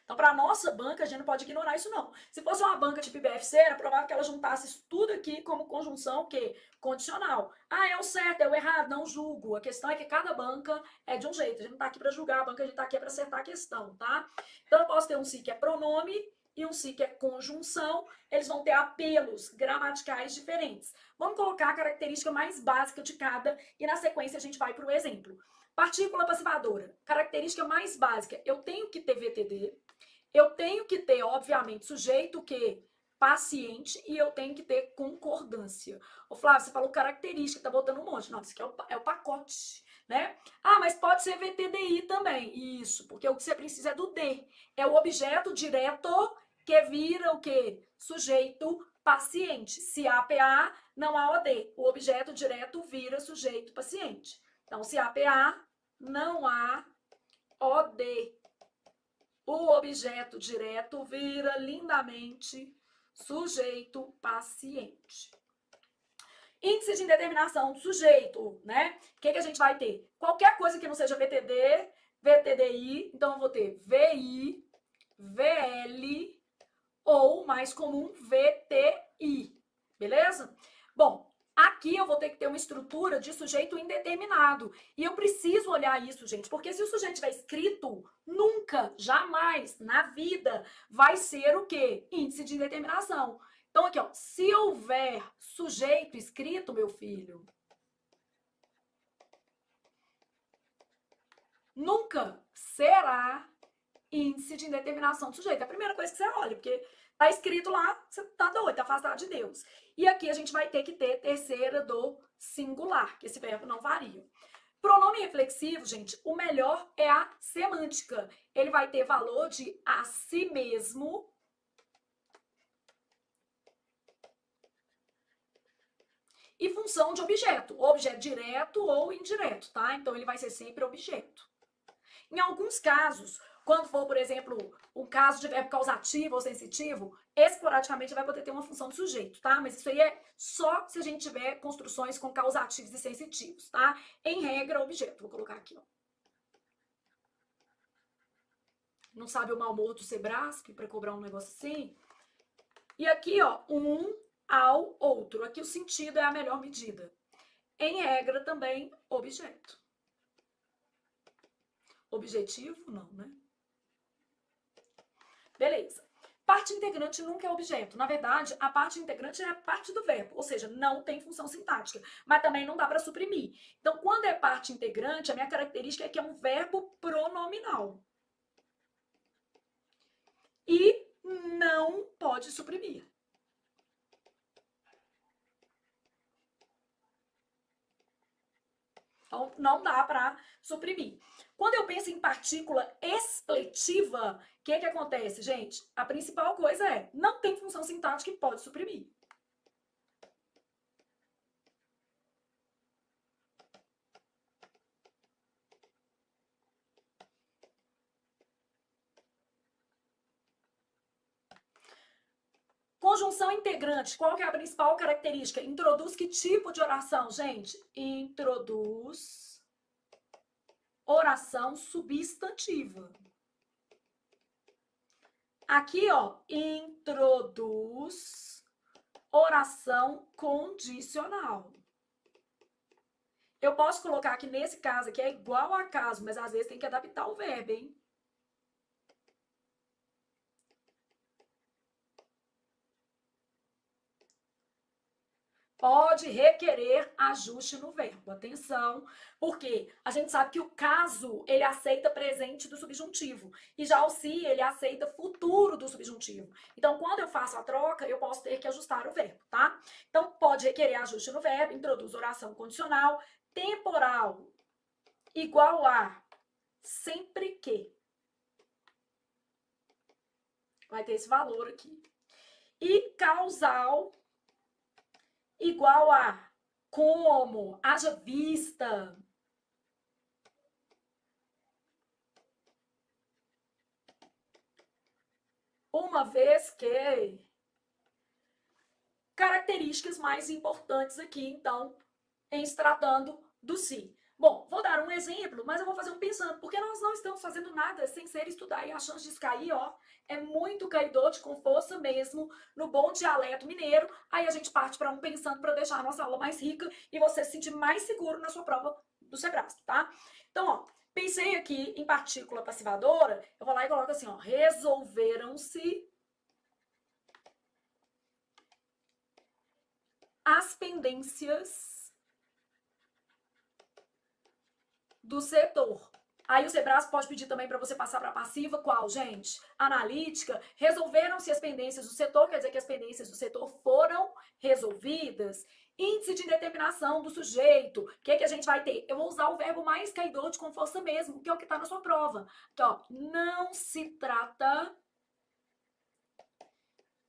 Então, para a nossa banca, a gente não pode ignorar isso, não. Se fosse uma banca tipo IBFC, era provável que ela juntasse isso tudo aqui como conjunção que condicional. Ah, é o certo, é o errado, não julgo. A questão é que cada banca é de um jeito. A gente não está aqui para julgar a banca, a gente está aqui para acertar a questão, tá? Então, eu posso ter um si que é pronome e um si que é conjunção. Eles vão ter apelos gramaticais diferentes. Vamos colocar a característica mais básica de cada e, na sequência, a gente vai para o exemplo. Partícula passivadora. Característica mais básica. Eu tenho que ter VTD. Eu tenho que ter, obviamente, sujeito que paciente e eu tenho que ter concordância. Ô Flávio, você falou característica, tá botando um monte. Não, isso aqui é o pacote, né? Ah, mas pode ser VTDI também. Isso, porque o que você precisa é do D. É o objeto direto que vira o quê? Sujeito paciente. Se há PA, não há OD. O objeto direto vira sujeito paciente. Então, se há PA, não há OD. O objeto direto vira lindamente sujeito paciente. Índice de indeterminação do sujeito, né? O que a gente vai ter? Qualquer coisa que não seja VTD, VTDI, então eu vou ter VI, VL ou, mais comum, VTI, beleza? Bom, aqui eu vou ter que ter uma estrutura de sujeito indeterminado. E eu preciso olhar isso, gente, porque se o sujeito estiver escrito, nunca, jamais, na vida, vai ser o quê? Índice de indeterminação. Então, aqui, ó, se houver sujeito escrito, meu filho, nunca será índice de indeterminação do sujeito. É a primeira coisa que você olha, porque tá escrito lá, você tá doido, tá afastado de Deus. E aqui a gente vai ter que ter terceira do singular, que esse verbo não varia. Pronome reflexivo, gente, o melhor é a semântica. Ele vai ter valor de a si mesmo e função de objeto, objeto direto ou indireto, tá? Então ele vai ser sempre objeto. Em alguns casos, quando for, por exemplo, um caso de verbo causativo ou sensitivo, esporadicamente vai poder ter uma função de sujeito, tá? Mas isso aí é só se a gente tiver construções com causativos e sensitivos, tá? Em regra, objeto. Vou colocar aqui, ó. Não sabe o mau humor do Sebrasp para cobrar um negócio assim? E aqui, ó, um ao outro. Aqui o sentido é a melhor medida. Em regra, também, objeto. Objetivo, não, né? Beleza. Parte integrante nunca é objeto. Na verdade, a parte integrante é a parte do verbo, ou seja, não tem função sintática, mas também não dá para suprimir. Então, quando é parte integrante, a minha característica é que é um verbo pronominal. E não pode suprimir. Então, não dá para suprimir. Quando eu penso em partícula expletiva, o que acontece, gente? A principal coisa é, não tem função sintática que pode suprimir. Conjunção integrante, qual que é a principal característica? Introduz que tipo de oração, gente? Introduz oração substantiva. Aqui, ó, introduz oração condicional. Eu posso colocar aqui nesse caso aqui é igual a caso, mas às vezes tem que adaptar o verbo, hein? Pode requerer ajuste no verbo. Atenção, porque a gente sabe que o caso, ele aceita presente do subjuntivo. E já o se, ele aceita futuro do subjuntivo. Então, quando eu faço a troca, eu posso ter que ajustar o verbo, tá? Então, pode requerer ajuste no verbo, introduz oração condicional, temporal, igual a, sempre que. Vai ter esse valor aqui. E causal, igual a, como, haja vista. Uma vez que. Características mais importantes aqui, então, em se tratando do si. Bom, vou dar um exemplo, mas eu vou fazer um pensando, porque nós não estamos fazendo nada sem ser estudar, e a chance de cair, ó, é muito caidote, com força mesmo, no bom dialeto mineiro. Aí a gente parte para um pensando para deixar a nossa aula mais rica e você se sentir mais seguro na sua prova do Sebrasp, tá? Então, ó, pensei aqui em partícula passivadora, eu vou lá e coloco assim, ó, resolveram-se as pendências do setor. Aí o Sebrasp pode pedir também para você passar para passiva, qual, gente? Analítica. Resolveram-se as pendências do setor, quer dizer que as pendências do setor foram resolvidas. Índice de indeterminação do sujeito. O que a gente vai ter? Eu vou usar o verbo mais caidote com força mesmo, que é o que está na sua prova. Então, não se trata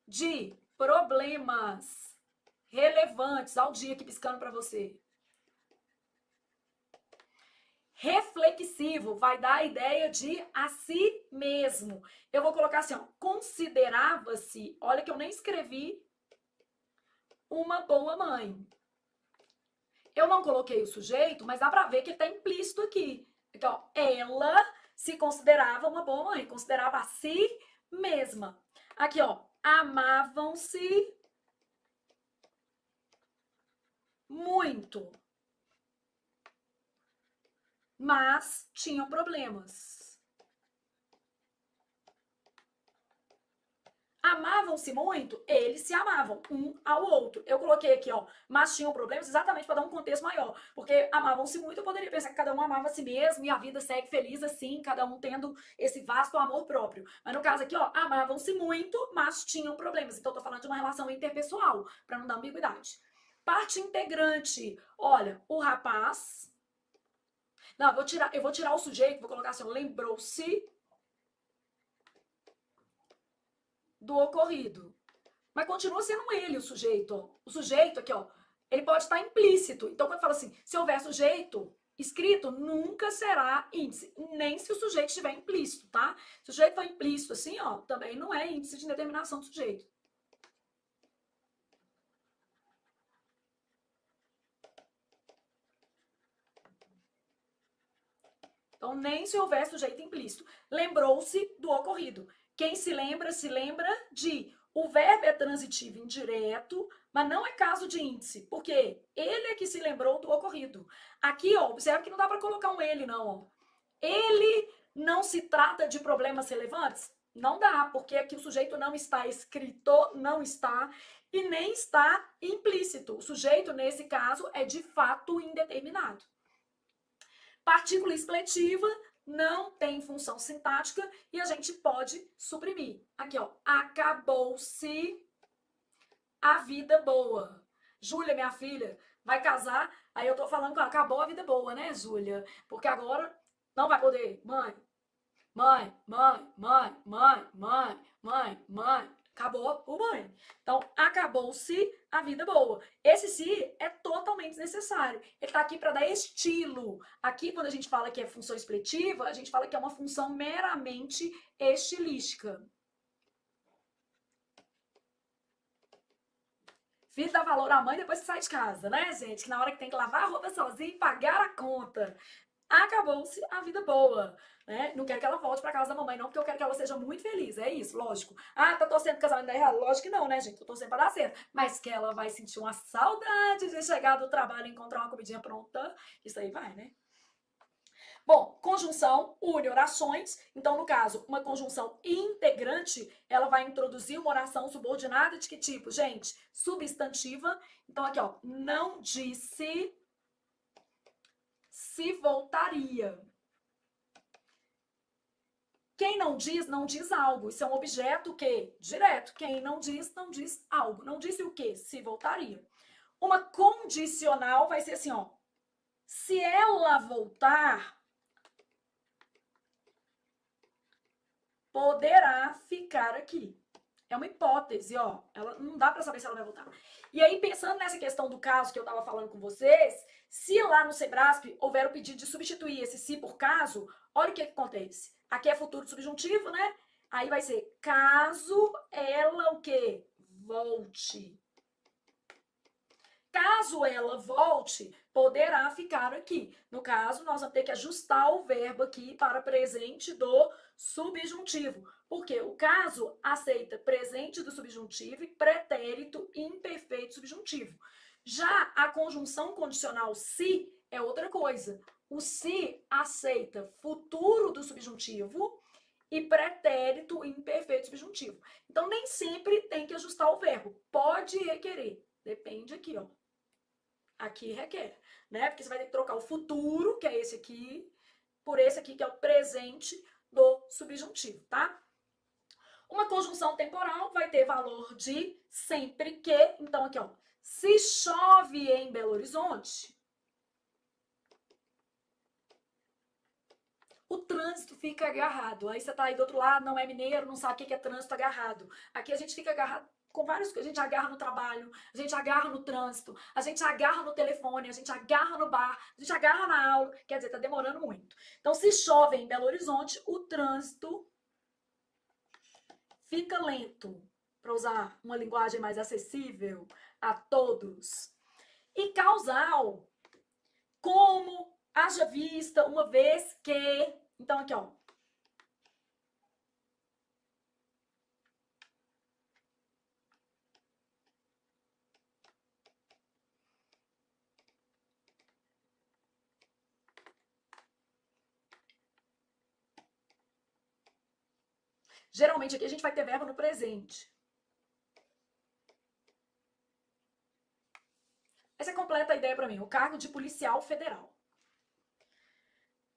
de problemas relevantes. Olha o dia aqui piscando para você. Reflexivo vai dar a ideia de a si mesmo. Eu vou colocar assim, ó, considerava-se, olha que eu nem escrevi, uma boa mãe. Eu não coloquei o sujeito, mas dá pra ver que ele tá implícito aqui. Então, ela se considerava uma boa mãe, considerava a si mesma. Aqui, ó, amavam-se muito, mas tinham problemas. Amavam-se muito, eles se amavam um ao outro. Eu coloquei aqui, ó, mas tinham problemas exatamente para dar um contexto maior. Porque amavam-se muito, eu poderia pensar que cada um amava a si mesmo e a vida segue feliz assim, cada um tendo esse vasto amor próprio. Mas no caso aqui, ó, amavam-se muito, mas tinham problemas. Então eu tô falando de uma relação interpessoal, para não dar ambiguidade. Parte integrante. Olha, o rapaz. Não, eu vou tirar o sujeito, vou colocar assim, lembrou-se do ocorrido. Mas continua sendo ele o sujeito. Ó. O sujeito aqui, ó, ele pode estar implícito. Então, quando fala assim, se houver sujeito escrito, nunca será índice. Nem se o sujeito estiver implícito, tá? Se o sujeito for implícito assim, ó, também não é índice de determinação do sujeito. Então, nem se houver sujeito implícito. Lembrou-se do ocorrido. Quem se lembra de. O verbo é transitivo indireto, mas não é caso de índice, porque ele é que se lembrou do ocorrido. Aqui, ó, observa que não dá para colocar um ele, não. Ó. Ele não se trata de problemas relevantes? Não dá, porque aqui o sujeito não está escrito, não está, e nem está implícito. O sujeito, nesse caso, é de fato indeterminado. Partícula expletiva não tem função sintática e a gente pode suprimir. Aqui, ó, acabou-se a vida boa. Júlia, minha filha, vai casar, aí eu tô falando que acabou a vida boa, né, Júlia? Porque agora não vai poder. Mãe, mãe, mãe, mãe, mãe, mãe, mãe, mãe. Acabou o mãe. Então, acabou-se a vida boa. Esse se é totalmente desnecessário. Ele tá aqui para dar estilo. Aqui, quando a gente fala que é função expletiva, a gente fala que é uma função meramente estilística. Filho dá valor à mãe depois que sai de casa, né, gente? Que na hora que tem que lavar a roupa sozinho e pagar a conta. Acabou-se a vida boa, né? Não quero que ela volte pra casa da mamãe, não, porque eu quero que ela seja muito feliz. É isso, lógico. Ah, tá torcendo pro casamento dar errado? Lógico que não, né, gente? Tô torcendo pra dar certo. Mas que ela vai sentir uma saudade de chegar do trabalho e encontrar uma comidinha pronta. Isso aí vai, né? Bom, conjunção une orações. Então, no caso, uma conjunção integrante, ela vai introduzir uma oração subordinada de que tipo? Gente, substantiva. Então, aqui, ó, não disse, se voltaria. Quem não diz algo. Isso é um objeto que direto. Quem não diz algo. Não disse o quê? Se voltaria. Uma condicional vai ser assim, ó. Se ela voltar, poderá ficar aqui. É uma hipótese, ó. Ela não dá para saber se ela vai voltar. E aí, pensando nessa questão do caso que eu estava falando com vocês, se lá no Sebrasp houver o pedido de substituir esse se por caso, olha o que acontece. Aqui é futuro subjuntivo, né? Aí vai ser caso ela o quê? Volte. Caso ela volte, poderá ficar aqui. No caso, nós vamos ter que ajustar o verbo aqui para presente do subjuntivo. Porque o caso aceita presente do subjuntivo e pretérito imperfeito subjuntivo. Já a conjunção condicional se é outra coisa. O se aceita futuro do subjuntivo e pretérito imperfeito subjuntivo. Então, nem sempre tem que ajustar o verbo. Pode requerer. Depende aqui, ó. Aqui requer, né? Porque você vai ter que trocar o futuro, que é esse aqui, por esse aqui, que é o presente do subjuntivo, tá? Uma conjunção temporal vai ter valor de sempre que. Então, aqui, ó. Se chove em Belo Horizonte, o trânsito fica agarrado. Aí você tá aí do outro lado, não é mineiro, não sabe o que é trânsito agarrado. Aqui a gente fica agarrado com várias coisas. A gente agarra no trabalho, a gente agarra no trânsito, a gente agarra no telefone, a gente agarra no bar, a gente agarra na aula. Quer dizer, tá demorando muito. Então, se chove em Belo Horizonte, o trânsito fica lento, para usar uma linguagem mais acessível a todos. E causal, como, haja vista, uma vez que. Então, aqui, ó. Geralmente aqui a gente vai ter verbo no presente. Aí você completa a ideia para mim. O cargo de policial federal.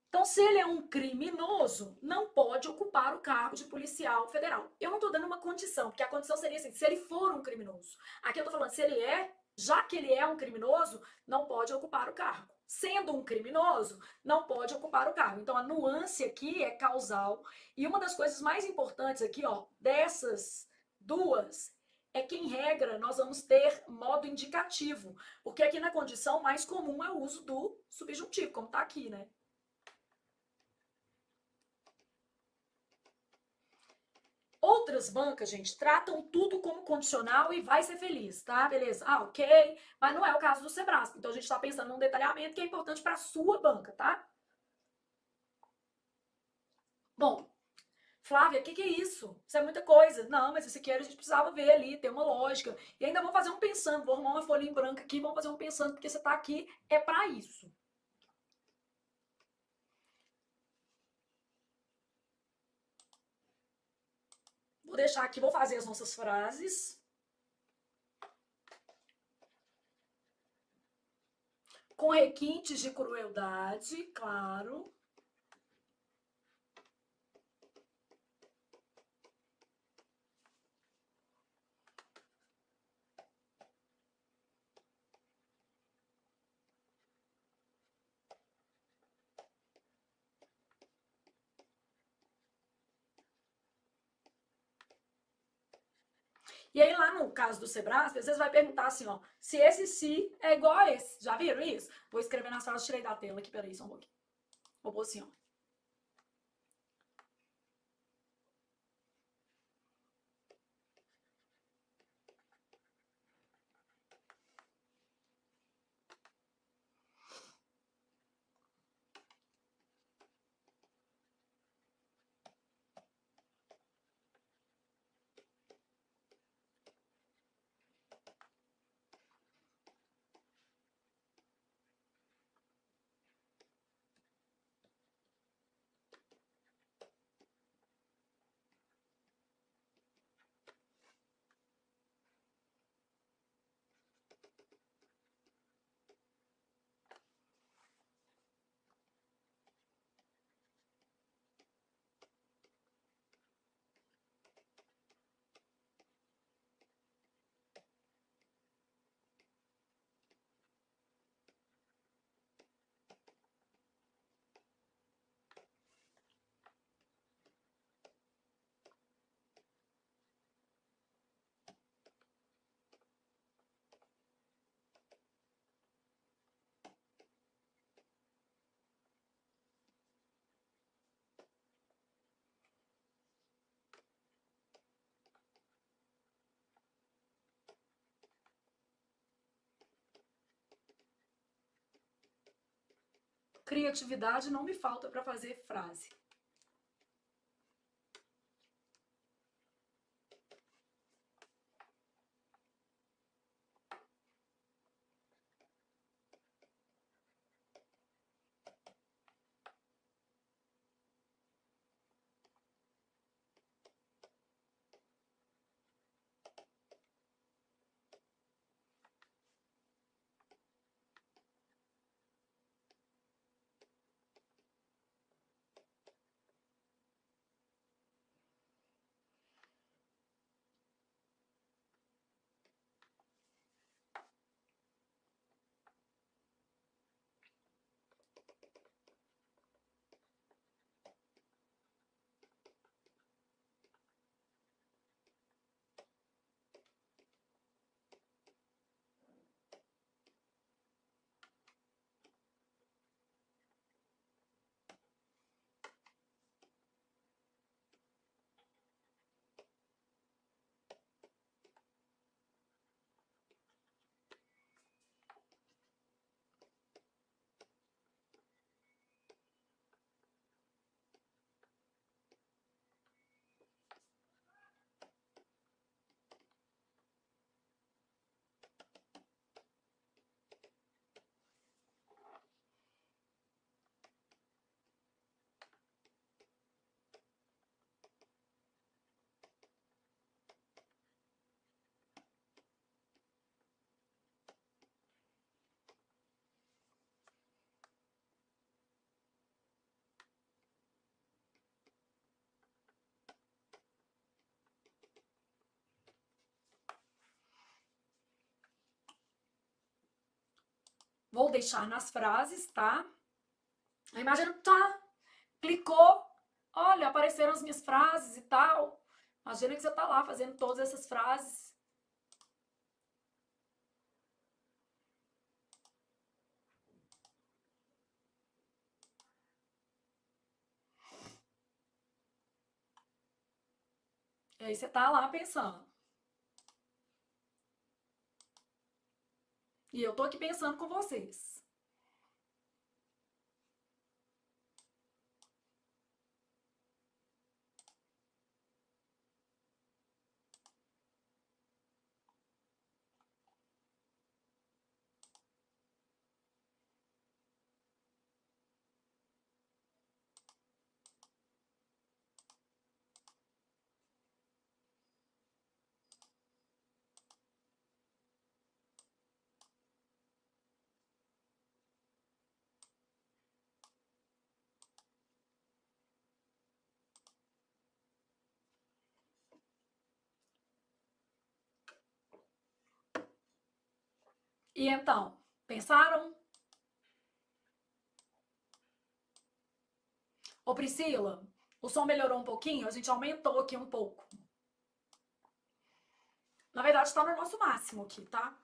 Então, se ele é um criminoso, não pode ocupar o cargo de policial federal. Eu não estou dando uma condição, porque a condição seria assim, se ele for um criminoso. Aqui eu estou falando, se ele é, já que ele é um criminoso, não pode ocupar o cargo. Sendo um criminoso, não pode ocupar o cargo. Então, a nuance aqui é causal. E uma das coisas mais importantes aqui, ó, dessas duas, é que, em regra, nós vamos ter modo indicativo. Porque aqui na condição mais comum é o uso do subjuntivo, como está aqui, né? Outras bancas, gente, tratam tudo como condicional e vai ser feliz, tá? Beleza? Ah, ok. Mas não é o caso do Sebrasp. Então a gente está pensando num detalhamento que é importante para a sua banca, tá? Bom, Flávia, o que é isso? Isso é muita coisa. Não, mas isso aqui a gente precisava ver ali, ter uma lógica. E ainda vou fazer um pensando, vou arrumar uma folhinha em branco aqui, vamos fazer um pensando, porque você está aqui, é para isso. Vou deixar aqui, vou fazer as nossas frases. Com requintes de crueldade, claro. E aí, lá no caso do Sebrasp, às vezes vai perguntar assim, ó, se esse se é igual a esse. Já viram isso? Vou escrever nas frases, tirei da tela aqui, peraí, só um pouquinho. Vou pôr assim, ó. Criatividade não me falta para fazer frase. Vou deixar nas frases, tá? Imagina, tá, clicou, olha, apareceram as minhas frases e tal. Imagina que você tá lá fazendo todas essas frases. E aí você tá lá pensando. E eu tô aqui pensando com vocês. E então, pensaram? Ô Priscila, o som melhorou um pouquinho? A gente aumentou aqui um pouco. Na verdade, está no nosso máximo aqui, tá?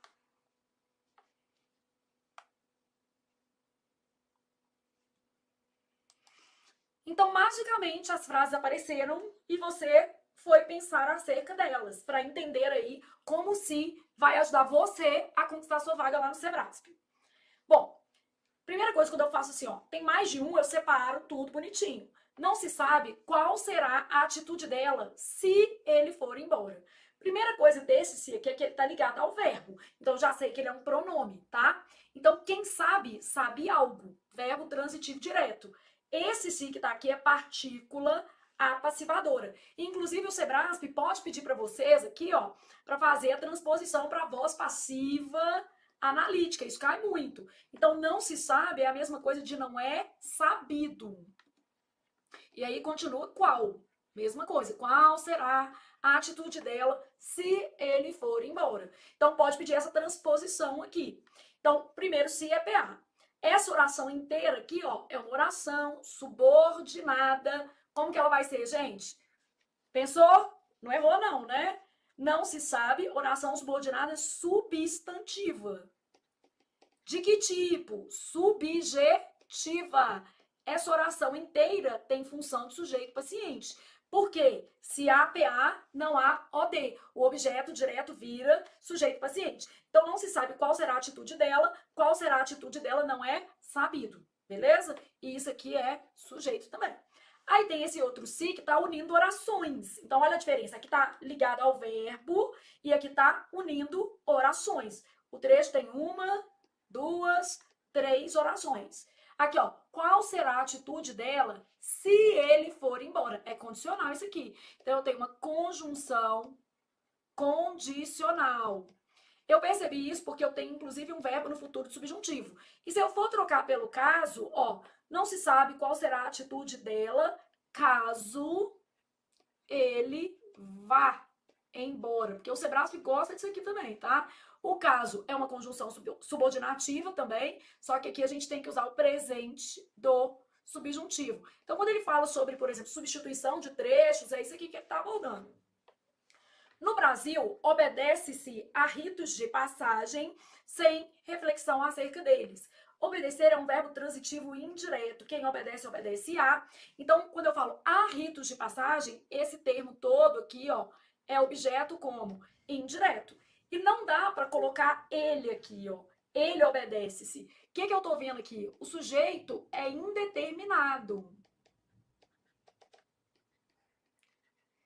Então, magicamente, as frases apareceram e você foi pensar acerca delas, para entender aí como se vai ajudar você a conquistar sua vaga lá no Sebrasp. Bom, primeira coisa, quando eu faço assim, ó, tem mais de um, eu separo tudo bonitinho. Não se sabe qual será a atitude dela se ele for embora. Primeira coisa desse se aqui é que ele tá ligado ao verbo. Então eu já sei que ele é um pronome, tá? Então quem sabe, sabe algo. Verbo transitivo direto. Esse se que tá aqui é partícula apassivadora. Inclusive o Sebrasp pode pedir para vocês aqui, ó, para fazer a transposição para voz passiva analítica. Isso cai muito. Então, não se sabe é a mesma coisa de não é sabido. E aí continua qual? Mesma coisa. Qual será a atitude dela se ele for embora? Então, pode pedir essa transposição aqui. Então, primeiro, se é PA. Essa oração inteira aqui, ó, é uma oração subordinada. Como que ela vai ser, gente? Pensou? Não errou não, né? Não se sabe, oração subordinada substantiva. De que tipo? Subjetiva. Essa oração inteira tem função de sujeito paciente. Por quê? Se há PA, não há OD. O objeto direto vira sujeito paciente. Então não se sabe qual será a atitude dela, qual será a atitude dela não é sabido. Beleza? E isso aqui é sujeito também. Aí tem esse outro si que está unindo orações. Então olha a diferença. Aqui está ligado ao verbo e aqui está unindo orações. O trecho tem uma, duas, três orações. Aqui, ó, qual será a atitude dela se ele for embora? É condicional isso aqui. Então, eu tenho uma conjunção condicional. Eu percebi isso porque eu tenho, inclusive, um verbo no futuro subjuntivo. E se eu for trocar pelo caso, ó, não se sabe qual será a atitude dela caso ele vá embora. Porque o Sebrasp gosta disso aqui também, tá? O caso é uma conjunção subordinativa também, só que aqui a gente tem que usar o presente do subjuntivo. Então, quando ele fala sobre, por exemplo, substituição de trechos, é isso aqui que ele está abordando. No Brasil, obedece-se a ritos de passagem sem reflexão acerca deles. Obedecer é um verbo transitivo indireto. Quem obedece, obedece a. Então, quando eu falo a ritos de passagem, esse termo todo aqui, ó, é objeto como indireto. E não dá para colocar ele aqui, ó. Ele obedece-se. O que eu tô vendo aqui? O sujeito é indeterminado.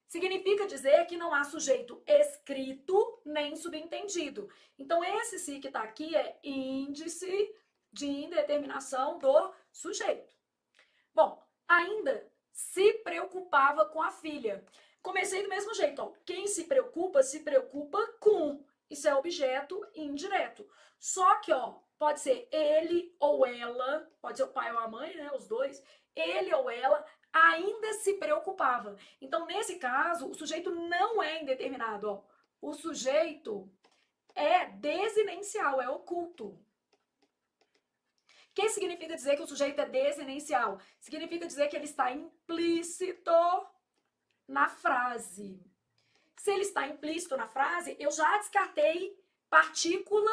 Significa dizer que não há sujeito escrito nem subentendido. Então, esse si que está aqui é índice de indeterminação do sujeito. Bom, ainda se preocupava com a filha. Comecei do mesmo jeito, ó. Quem se preocupa com. Isso é objeto indireto. Só que, ó, pode ser ele ou ela, pode ser o pai ou a mãe, né, os dois. Ele ou ela ainda se preocupava. Então, nesse caso, o sujeito não é indeterminado, ó. O sujeito é desinencial, é oculto. O que significa dizer que o sujeito é desinencial? Significa dizer que ele está implícito na frase. Se ele está implícito na frase, eu já descartei partícula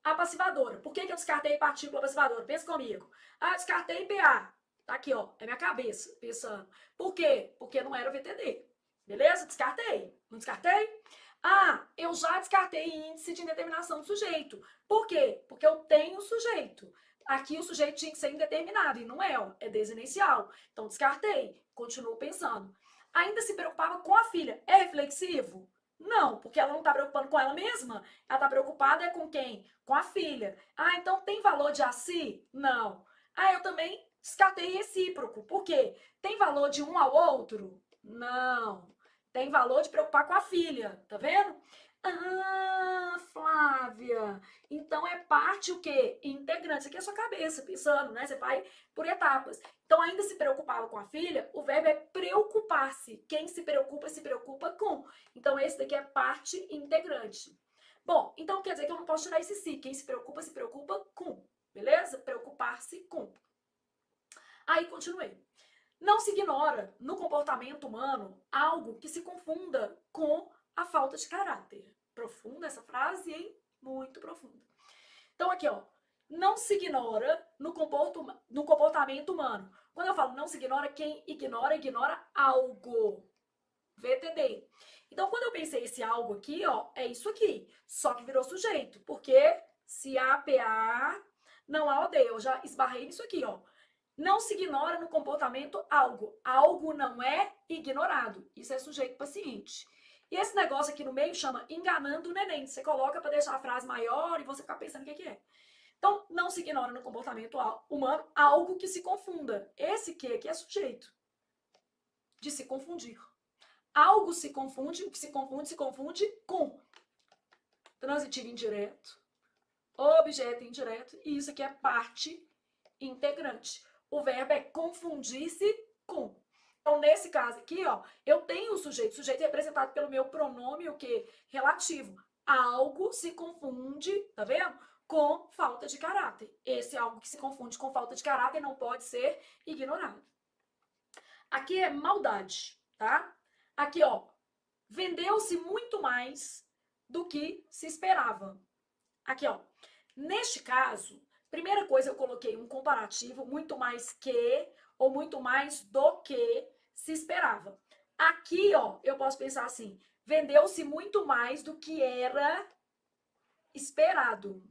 apassivadora. Por que eu descartei partícula apassivadora? Pensa comigo. Ah, descartei PA. Tá aqui, ó. É minha cabeça pensando. Por quê? Porque não era VTD. Beleza? Descartei. Não descartei? Ah, eu já descartei índice de indeterminação do sujeito. Por quê? Porque eu tenho sujeito. Aqui o sujeito tinha que ser indeterminado e não é, ó. É desinencial. Então descartei. Continuo pensando. Ainda se preocupava com a filha. É reflexivo? Não, porque ela não está preocupando com ela mesma. Ela está preocupada com quem? Com a filha. Ah, então tem valor de a si? Não. Ah, eu também descartei recíproco. Por quê? Tem valor de um ao outro? Não. Tem valor de preocupar com a filha. Tá vendo? Ah, Flávia. Então é parte o quê? Integrante. Isso aqui é a sua cabeça pensando, né? Você vai por etapas. Então ainda se preocupava com a filha, o verbo é preocupar-se. Quem se preocupa com. Então esse daqui é parte integrante. Bom, então quer dizer que eu não posso tirar esse se. Quem se preocupa com. Beleza? Preocupar-se com. Aí continuei. Não se ignora no comportamento humano algo que se confunda com a falta de caráter. Profunda essa frase, hein? Muito profunda. Então, aqui, ó. Não se ignora no comportamento humano. Quando eu falo não se ignora, quem ignora, ignora algo. VTD. Então, quando eu pensei esse algo aqui, ó, é isso aqui. Só que virou sujeito. Porque se APA, não há OD. Eu já esbarrei nisso aqui, ó. Não se ignora no comportamento algo. Algo não é ignorado. Isso é sujeito paciente. E esse negócio aqui no meio chama enganando o neném. Você coloca para deixar a frase maior e você ficar pensando o que é. Então, não se ignora no comportamento humano algo que se confunda. Esse que aqui é sujeito. De se confundir. Algo se confunde, o que se confunde com transitivo indireto, objeto indireto, e isso aqui é parte integrante. O verbo é confundir-se com. Então, nesse caso aqui, ó, eu tenho o sujeito. O sujeito é representado pelo meu pronome, o quê? Relativo. Algo se confunde, tá vendo? Com falta de caráter. Esse algo que se confunde com falta de caráter não pode ser ignorado. Aqui é maldade, tá? Aqui, ó, vendeu-se muito mais do que se esperava. Aqui, ó, neste caso, primeira coisa eu coloquei um comparativo, muito mais que ou muito mais do que se esperava. Aqui, ó, eu posso pensar assim, vendeu-se muito mais do que era esperado.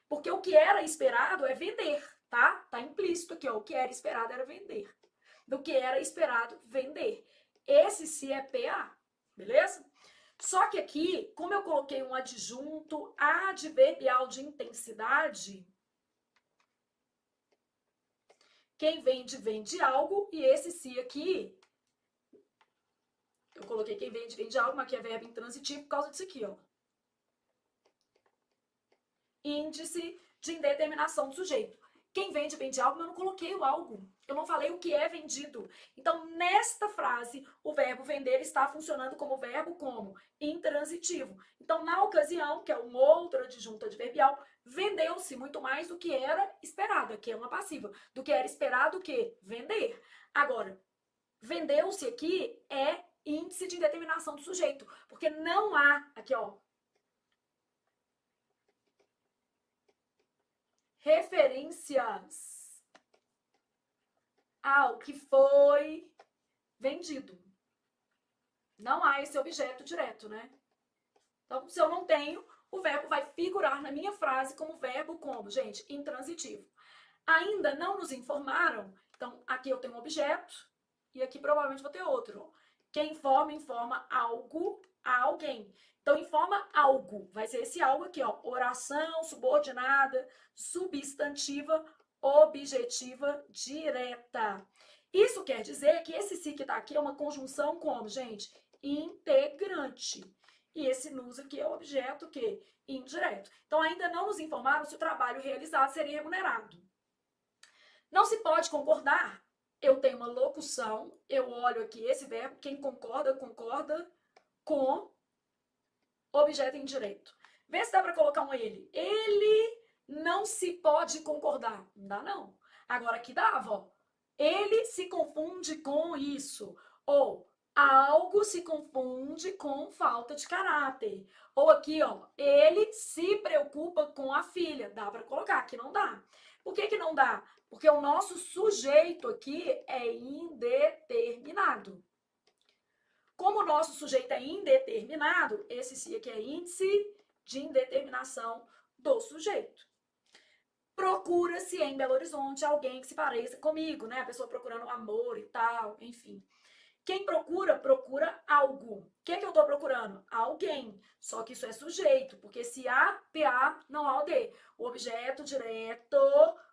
Porque o que era esperado é vender, tá? Tá implícito aqui, ó, o que era esperado era vender. Do que era esperado, vender. Esse se é PA, beleza? Só que aqui, como eu coloquei um adjunto adverbial de intensidade, quem vende, vende algo, e esse se aqui, eu coloquei quem vende, vende algo, mas aqui é verbo intransitivo por causa disso aqui, ó. Índice de indeterminação do sujeito. Quem vende, vende algo, mas eu não coloquei o algo. Eu não falei o que é vendido. Então, nesta frase, o verbo vender está funcionando como verbo como intransitivo. Então, na ocasião, que é um outro adjunto adverbial, vendeu-se muito mais do que era esperado, que é uma passiva. Do que era esperado, o quê? Vender. Agora, vendeu-se aqui é índice de indeterminação do sujeito, porque não há, aqui ó, referências ao que foi vendido. Não há esse objeto direto, né? Então, se eu não tenho, o verbo vai figurar na minha frase como verbo como, gente, intransitivo. Ainda não nos informaram, então aqui eu tenho um objeto e aqui provavelmente vou ter outro. Quem informa, informa algo a alguém. Então, informa algo. Vai ser esse algo aqui, ó. Oração subordinada, substantiva, objetiva, direta. Isso quer dizer que esse se que tá aqui é uma conjunção como, gente? Integrante. E esse nos aqui é o objeto que indireto. Então, ainda não nos informaram se o trabalho realizado seria remunerado. Não se pode concordar. Eu tenho uma locução, eu olho aqui esse verbo, quem concorda, concorda com objeto indireto. Vê se dá para colocar um ele. Ele não se pode concordar. Não dá, não. Agora aqui dava, ó. Ele se confunde com isso. Ou algo se confunde com falta de caráter. Ou aqui, ó, ele se preocupa com a filha. Dá para colocar, aqui não dá. Por que que não dá? Porque o nosso sujeito aqui é indeterminado. Como o nosso sujeito é indeterminado, esse se aqui é índice de indeterminação do sujeito. Procura-se em Belo Horizonte alguém que se pareça comigo, né? A pessoa procurando amor e tal, enfim. Quem procura, procura algo. O que eu estou procurando? Alguém. Só que isso é sujeito, porque se há PA, não há OD. O objeto direto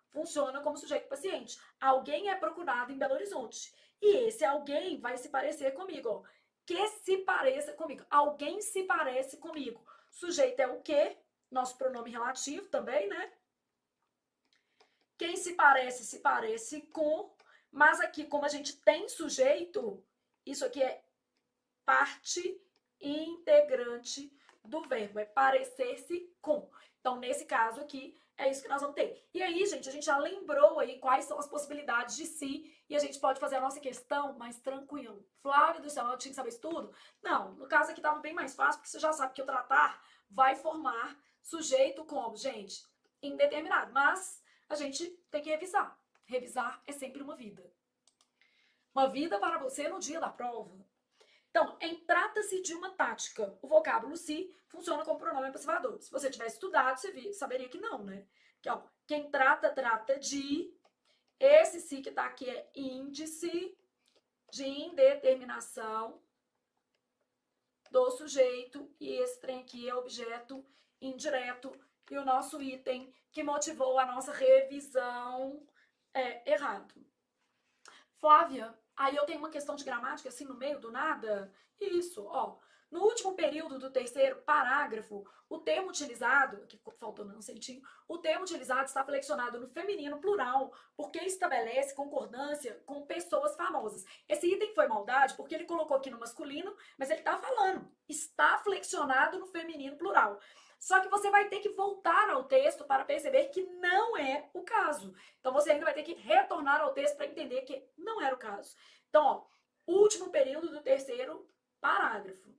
funciona como sujeito paciente. Alguém é procurado em Belo Horizonte. E esse alguém vai se parecer comigo, ó. Que se pareça comigo. Alguém se parece comigo. Sujeito é o quê? Nosso pronome relativo também, né? Quem se parece com. Mas aqui, como a gente tem sujeito, isso aqui é parte integrante do verbo. É parecer-se com. Então, nesse caso aqui, é isso que nós vamos ter. E aí, gente, a gente já lembrou aí quais são as possibilidades de si e a gente pode fazer a nossa questão mais tranquilo. Flávia do céu, eu tinha que saber isso tudo? Não, no caso aqui estava bem mais fácil, porque você já sabe que o tratar vai formar sujeito como, gente, indeterminado. Mas a gente tem que revisar. Revisar é sempre uma vida. Uma vida para você no dia da prova. Então, trata-se de uma tática. O vocábulo se funciona como pronome passivador. Se você tivesse estudado, você saberia que não, né? Que, ó, quem trata, trata de. Esse se que tá aqui é índice de indeterminação do sujeito. E esse trem aqui é objeto indireto. E o nosso item que motivou a nossa revisão é errado. Flávia, aí eu tenho uma questão de gramática assim no meio do nada. Isso, ó. No último período do terceiro parágrafo, o termo utilizado, aqui faltou um centinho, o termo utilizado está flexionado no feminino plural, porque estabelece concordância com pessoas famosas. Esse item foi maldade porque ele colocou aqui no masculino, mas ele tá falando, está flexionado no feminino plural. Só que você vai ter que voltar ao texto para perceber que não é o caso. Então, você ainda vai ter que retornar ao texto para entender que não era o caso. Então, ó, último período do terceiro parágrafo.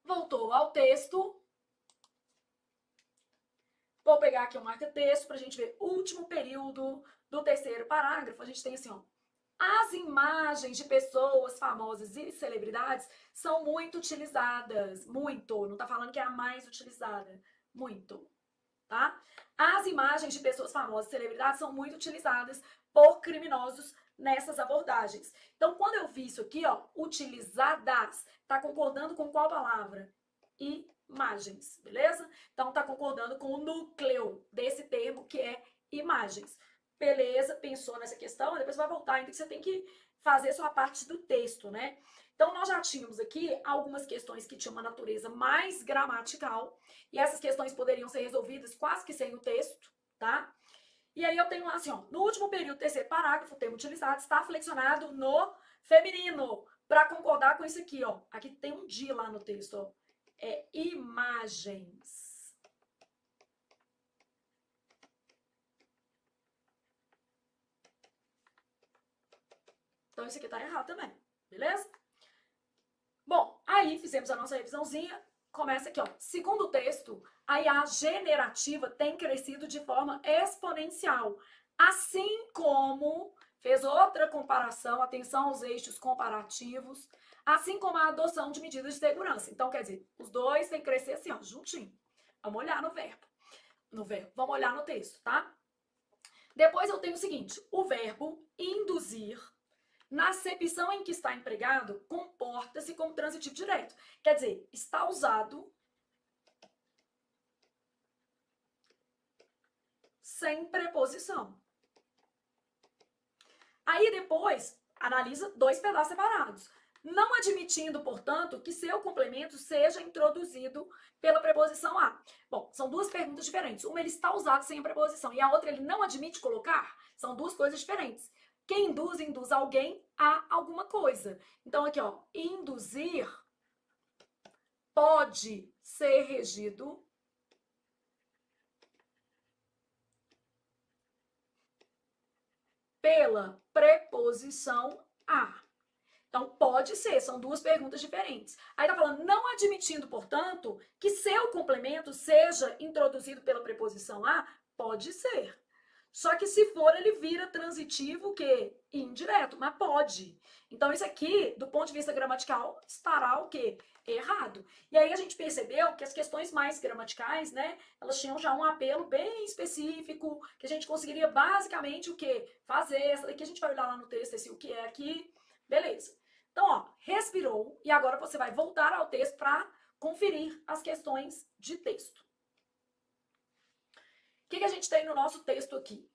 Voltou ao texto. Vou pegar aqui um marca-texto para a gente ver. Último período do terceiro parágrafo. A gente tem assim, ó. As imagens de pessoas famosas e celebridades são muito utilizadas. Muito. Não tá falando que é a mais utilizada. Muito. Tá? As imagens de pessoas famosas e celebridades são muito utilizadas por criminosos nessas abordagens. Então, quando eu vi isso aqui, ó, utilizadas, tá concordando com qual palavra? Imagens, beleza? Então, tá concordando com o núcleo desse termo, que é imagens. Beleza, pensou nessa questão, depois vai voltar, então você tem que fazer sua parte do texto, né? Então, nós já tínhamos aqui algumas questões que tinham uma natureza mais gramatical, e essas questões poderiam ser resolvidas quase que sem o texto, tá? E aí eu tenho lá assim, ó, no último período, terceiro parágrafo, o termo utilizado está flexionado no feminino, para concordar com isso aqui, ó. Aqui tem um de lá no texto, ó. É imagens. Então, isso aqui tá errado também, beleza? Bom, aí fizemos a nossa revisãozinha. Começa aqui, ó. Segundo o texto, a IA generativa tem crescido de forma exponencial. Assim como fez outra comparação, atenção aos eixos comparativos, assim como a adoção de medidas de segurança. Então, quer dizer, os dois têm que crescer assim, ó, juntinho. Vamos olhar no verbo. Vamos olhar no texto, tá? Depois eu tenho o seguinte, o verbo induzir, na acepção em que está empregado, comporta-se como transitivo direto. Quer dizer, está usado sem preposição. Aí depois, analisa dois pedaços separados. Não admitindo, portanto, que seu complemento seja introduzido pela preposição a. Bom, são duas perguntas diferentes. Uma, ele está usado sem a preposição, e a outra, ele não admite colocar. São duas coisas diferentes. Quem induz alguém a alguma coisa. Então, aqui, ó, induzir pode ser regido pela preposição a. Então, pode ser, são duas perguntas diferentes. Aí tá falando, não admitindo, portanto, que seu complemento seja introduzido pela preposição a, pode ser. Só que se for, ele vira transitivo, o quê? Indireto, mas pode. Então, isso aqui, do ponto de vista gramatical, estará o quê? Errado. E aí a gente percebeu que as questões mais gramaticais, né, elas tinham já um apelo bem específico, que a gente conseguiria basicamente o quê? Fazer. Essa daqui a gente vai olhar lá no texto, esse o que é aqui. Beleza. Então, ó, respirou, e agora você vai voltar ao texto para conferir as questões de texto. O que a gente tem no nosso texto aqui?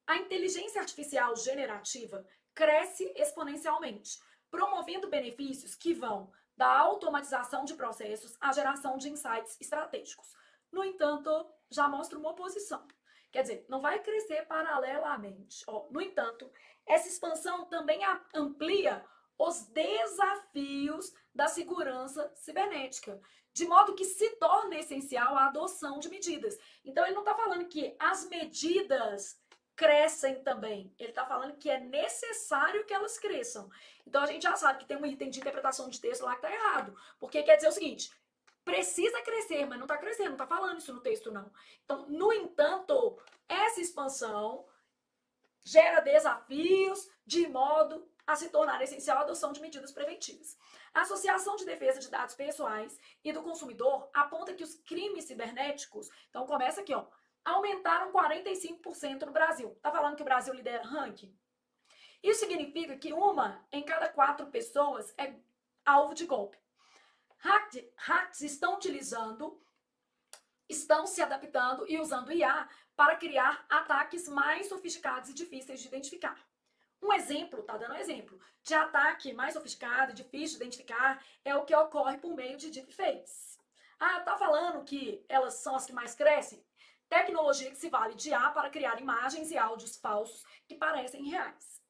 A inteligência artificial generativa cresce exponencialmente, promovendo benefícios que vão da automatização de processos à geração de insights estratégicos. No entanto, já mostra uma oposição. Quer dizer, não vai crescer paralelamente. No entanto, essa expansão também amplia os desafios da segurança cibernética, de modo que se torna essencial a adoção de medidas. Então, ele não está falando que as medidas crescem também. Ele está falando que é necessário que elas cresçam. Então, a gente já sabe que tem um item de interpretação de texto lá que está errado. Porque quer dizer o seguinte, precisa crescer, mas não está crescendo, não está falando isso no texto, não. Então, no entanto, essa expansão gera desafios de modo a se tornar essencial a adoção de medidas preventivas. A Associação de Defesa de Dados Pessoais e do Consumidor aponta que os crimes cibernéticos, então começa aqui, ó, aumentaram 45% no Brasil. Tá falando que o Brasil lidera ranking? Isso significa que uma em cada 4 pessoas é alvo de golpe. Hacks estão se adaptando e usando IA para criar ataques mais sofisticados e difíceis de identificar. Um exemplo, tá dando um exemplo, de ataque mais sofisticado e difícil de identificar é o que ocorre por meio de deepfakes. Ah, tá falando que elas são as que mais crescem? Tecnologia que se vale de IA para criar imagens e áudios falsos que parecem reais.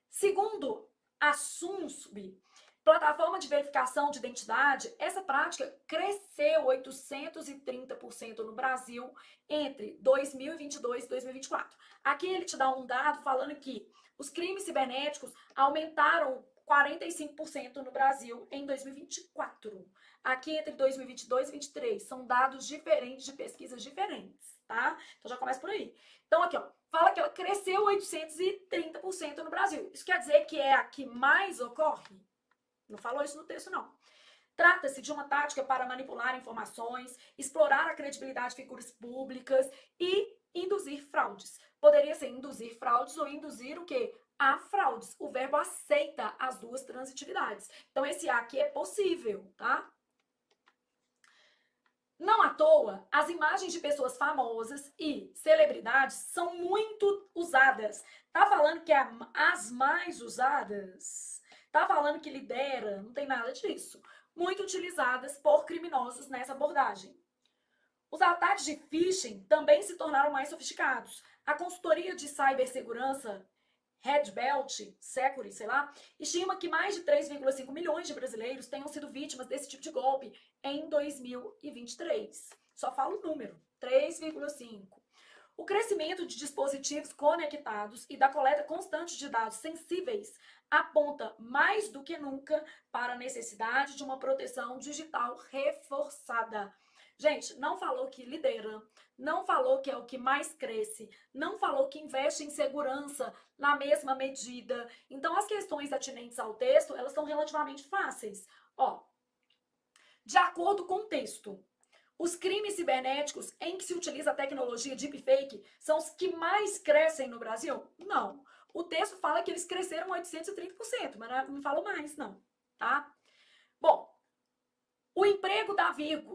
Segundo a Sunsub, plataforma de verificação de identidade, essa prática cresceu 830% no Brasil entre 2022 e 2024. Aqui ele te dá um dado falando que os crimes cibernéticos aumentaram 45% no Brasil em 2024. Aqui entre 2022 e 2023. São dados diferentes de pesquisas diferentes, tá? Então já começa por aí. Então aqui, ó, fala que ela cresceu 830% no Brasil. Isso quer dizer que é a que mais ocorre? Não falou isso no texto, não. Trata-se de uma tática para manipular informações, explorar a credibilidade de figuras públicas e induzir fraudes. Poderia ser induzir fraudes ou induzir o quê? A fraudes. O verbo aceita as duas transitividades. Então, esse A aqui é possível, tá? Não à toa, as imagens de pessoas famosas e celebridades são muito usadas. Tá falando que é as mais usadas? Tá falando que lidera? Não tem nada disso. Muito utilizadas por criminosos nessa abordagem. Os ataques de phishing também se tornaram mais sofisticados. A consultoria de cibersegurança Red Belt Security, sei lá, estima que mais de 3,5 milhões de brasileiros tenham sido vítimas desse tipo de golpe em 2023. Só falo o número, 3,5. O crescimento de dispositivos conectados e da coleta constante de dados sensíveis aponta mais do que nunca para a necessidade de uma proteção digital reforçada. Gente, não falou que lidera, não falou que é o que mais cresce, não falou que investe em segurança na mesma medida. Então, as questões atinentes ao texto, elas são relativamente fáceis. Ó, de acordo com o texto, os crimes cibernéticos em que se utiliza a tecnologia deepfake são os que mais crescem no Brasil? Não. O texto fala que eles cresceram 830%, mas não falo mais, não, tá? Bom, o emprego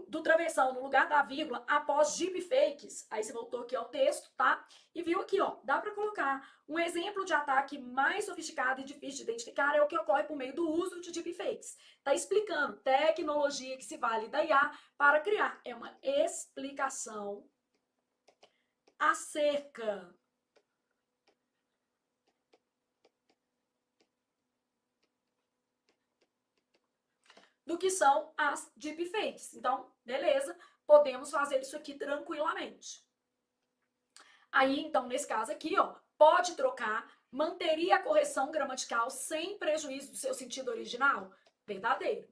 do travessão no lugar da vírgula após deepfakes, aí você voltou aqui ao texto, tá? E viu aqui, ó, dá para colocar um exemplo de ataque mais sofisticado e difícil de identificar é o que ocorre por meio do uso de deepfakes. Tá explicando tecnologia que se vale da IA para criar. É uma explicação acerca do que são as deepfakes. Então, beleza, podemos fazer isso aqui tranquilamente. Aí, então, nesse caso aqui, ó, pode trocar, manteria a correção gramatical sem prejuízo do seu sentido original? Verdadeiro.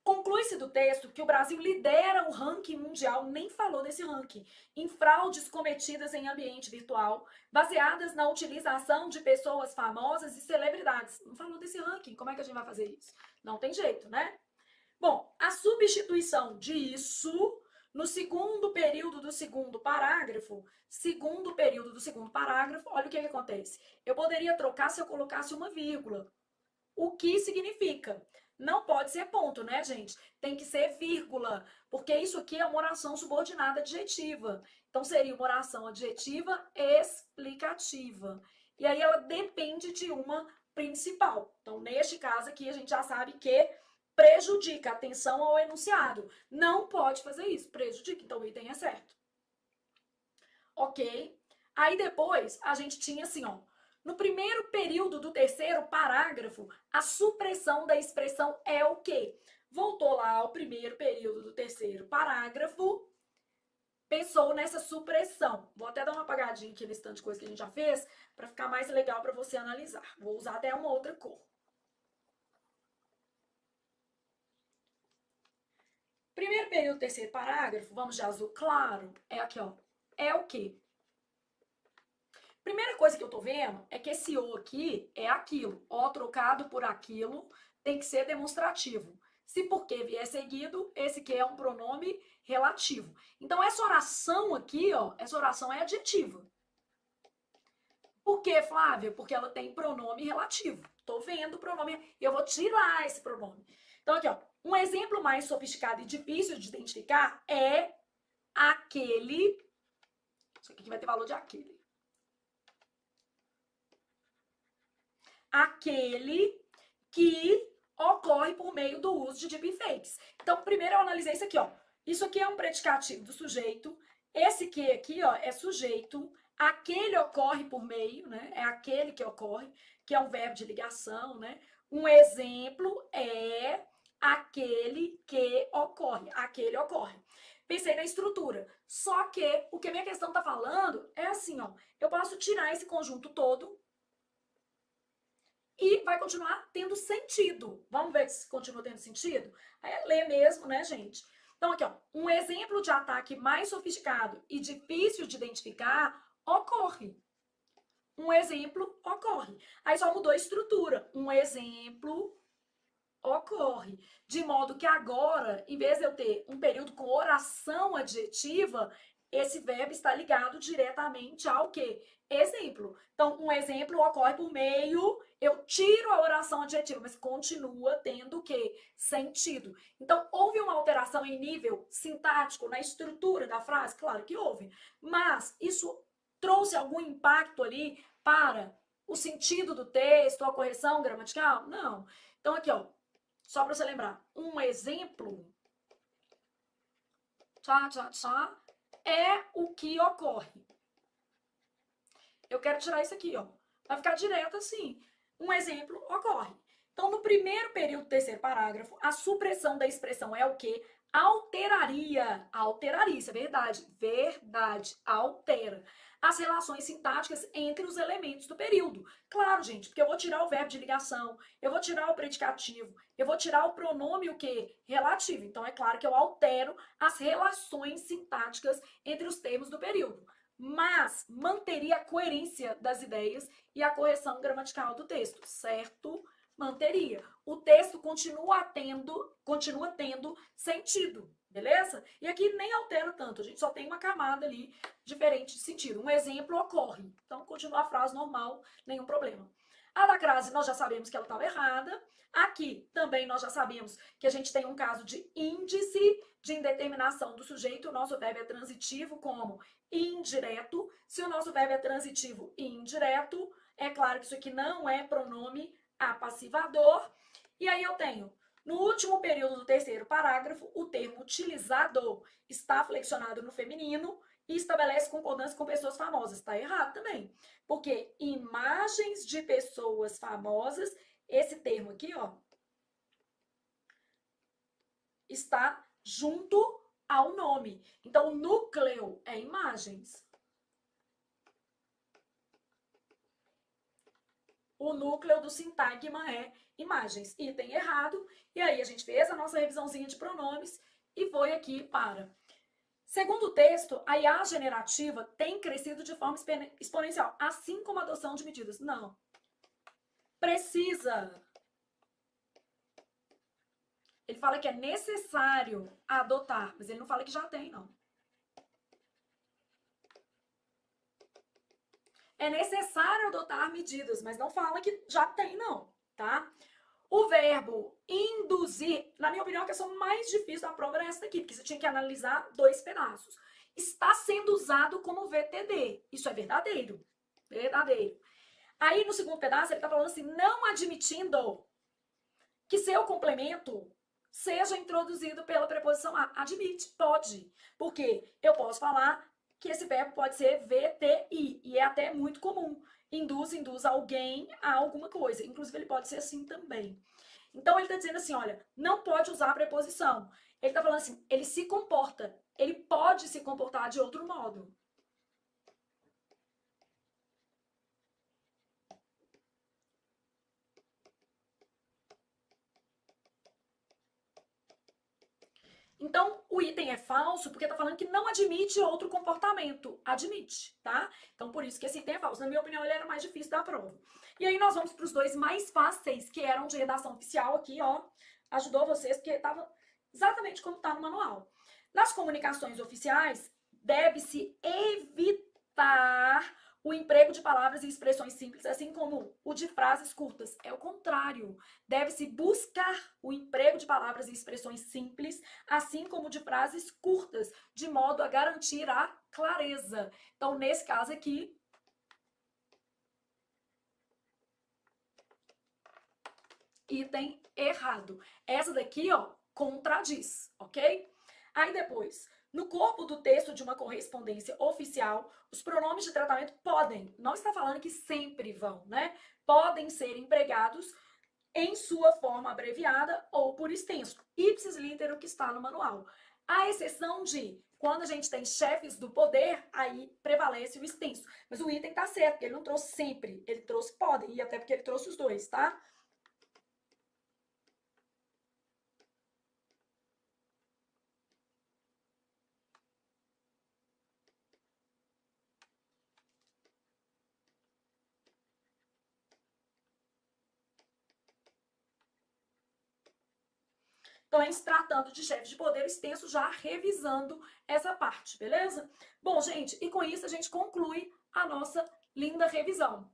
Conclui-se do texto que o Brasil lidera o ranking mundial, nem falou desse ranking, em fraudes cometidas em ambiente virtual, baseadas na utilização de pessoas famosas e celebridades. Não falou desse ranking, como é que a gente vai fazer isso? Não tem jeito, né? Bom, a substituição disso no segundo período do segundo parágrafo, olha o que acontece. Eu poderia trocar se eu colocasse uma vírgula. O que significa? Não pode ser ponto, né, gente? Tem que ser vírgula, porque isso aqui é uma oração subordinada adjetiva. Então, seria uma oração adjetiva explicativa. E aí, ela depende de uma principal. Então, neste caso aqui, a gente já sabe que prejudica, atenção ao enunciado. Não pode fazer isso, prejudica, então o item é certo. Ok? Aí depois, a gente tinha assim, ó, No primeiro período do terceiro parágrafo, a supressão da expressão é o quê? Voltou lá ao primeiro período do terceiro parágrafo, pensou nessa supressão. Vou até dar uma apagadinha aqui nesse tanto de coisa que a gente já fez, para ficar mais legal para você analisar. Vou usar até uma outra cor. Primeiro período, terceiro parágrafo, vamos de azul claro, é aqui, ó. É o quê? Primeira coisa que eu tô vendo é que esse o aqui é aquilo. O trocado por aquilo tem que ser demonstrativo. Se porque vier seguido, esse que é um pronome relativo. Então, essa oração aqui, ó, essa oração é adjetiva. Por quê, Flávia? Porque ela tem pronome relativo. Tô vendo o pronome, eu vou tirar esse pronome. Então, aqui, ó, um exemplo mais sofisticado e difícil de identificar é aquele. Isso aqui vai ter valor de aquele. Aquele que ocorre por meio do uso de deep fakes. Então, primeiro eu analisei isso aqui, ó. Isso aqui é um predicativo do sujeito. Esse que aqui, ó, é sujeito. Aquele ocorre por meio, né? É aquele que ocorre, que é um verbo de ligação, né? Um exemplo é aquele que ocorre. Aquele ocorre. Pensei na estrutura. Só que o que a minha questão tá falando é assim, ó. Eu posso tirar esse conjunto todo e vai continuar tendo sentido. Vamos ver se continua tendo sentido? Aí é ler mesmo, né, gente? Então, aqui, ó, um exemplo de ataque mais sofisticado e difícil de identificar ocorre. Um exemplo ocorre. Aí só mudou a estrutura. Um exemplo ocorre. De modo que agora, em vez de eu ter um período com oração adjetiva, esse verbo está ligado diretamente ao quê? Exemplo. Então, um exemplo ocorre por meio, eu tiro a oração adjetiva, mas continua tendo o quê? Sentido. Então, houve uma alteração em nível sintático, na estrutura da frase? Claro que houve. Mas isso trouxe algum impacto ali para o sentido do texto, a correção gramatical? Não. Então, aqui, ó, só para você lembrar, um exemplo é o que ocorre. Eu quero tirar isso aqui, ó. Vai ficar direto assim. Um exemplo ocorre. Então, no primeiro período do terceiro parágrafo, a supressão da expressão é o quê? Alteraria. Alteraria, isso é verdade. Verdade. Altera as relações sintáticas entre os elementos do período. Claro, gente, porque eu vou tirar o verbo de ligação, eu vou tirar o predicativo, eu vou tirar o pronome o quê? Relativo. Então, é claro que eu altero as relações sintáticas entre os termos do período. Mas manteria a coerência das ideias e a correção gramatical do texto, certo? Manteria. O texto continua tendo sentido, beleza? E aqui nem altera tanto, a gente só tem uma camada ali diferente de sentido. Um exemplo ocorre. Então, continua a frase normal, nenhum problema. A da crase, nós já sabemos que ela estava errada. Aqui, também, nós já sabemos que a gente tem um caso de índice de indeterminação do sujeito. O nosso verbo é transitivo como indireto. Se o nosso verbo é transitivo e indireto, é claro que isso aqui não é pronome apassivador. E aí eu tenho, no último período do terceiro parágrafo, o termo utilizado está flexionado no feminino e estabelece concordância com pessoas famosas. Está errado também. Porque imagens de pessoas famosas, esse termo aqui, ó, está junto ao nome. Então, o núcleo é imagens. O núcleo do sintagma é imagens. Item errado. E aí a gente fez a nossa revisãozinha de pronomes e foi aqui para. Segundo o texto, a IA generativa tem crescido de forma exponencial, assim como a adoção de medidas. Não. Precisa. Ele fala que é necessário adotar, mas ele não fala que já tem, não. É necessário adotar medidas, mas não fala que já tem, não, tá? O verbo induzir, na minha opinião, a questão mais difícil da prova era essa daqui, porque você tinha que analisar dois pedaços. Está sendo usado como VTD. Isso é verdadeiro. Verdadeiro. Aí, no segundo pedaço, ele está falando assim, não admitindo que seu complemento seja introduzido pela preposição a. Admite, pode. Porque eu posso falar que esse verbo pode ser VTI, e é até muito comum. Induz alguém a alguma coisa. Inclusive, ele pode ser assim também. Então, ele está dizendo assim, olha, não pode usar a preposição. Ele está falando assim, ele se comporta. Ele pode se comportar de outro modo. Então, o item é falso porque tá falando que não admite outro comportamento. Admite, tá? Então, por isso que esse item é falso. Na minha opinião, ele era mais difícil da prova. E aí, nós vamos para os dois mais fáceis, que eram de redação oficial aqui, ó. Ajudou vocês, porque tava exatamente como tá no manual. Nas comunicações oficiais, deve-se evitar o emprego de palavras e expressões simples, assim como o de frases curtas. É o contrário. Deve-se buscar o emprego de palavras e expressões simples, assim como de frases curtas, de modo a garantir a clareza. Então, nesse caso aqui, item errado. Essa daqui, ó, contradiz, ok? Aí depois, no corpo do texto de uma correspondência oficial, os pronomes de tratamento podem, não está falando que sempre vão, né? Podem ser empregados em sua forma abreviada ou por extenso, ipsis litterum, que está no manual. A exceção de quando a gente tem chefes do poder, aí prevalece o extenso. Mas o item tá certo, porque ele não trouxe sempre, ele trouxe podem, e até porque ele trouxe os dois, tá? Então, em se tratando de chefes de poder extenso, já revisando essa parte, beleza? Bom, gente, e com isso a gente conclui a nossa linda revisão.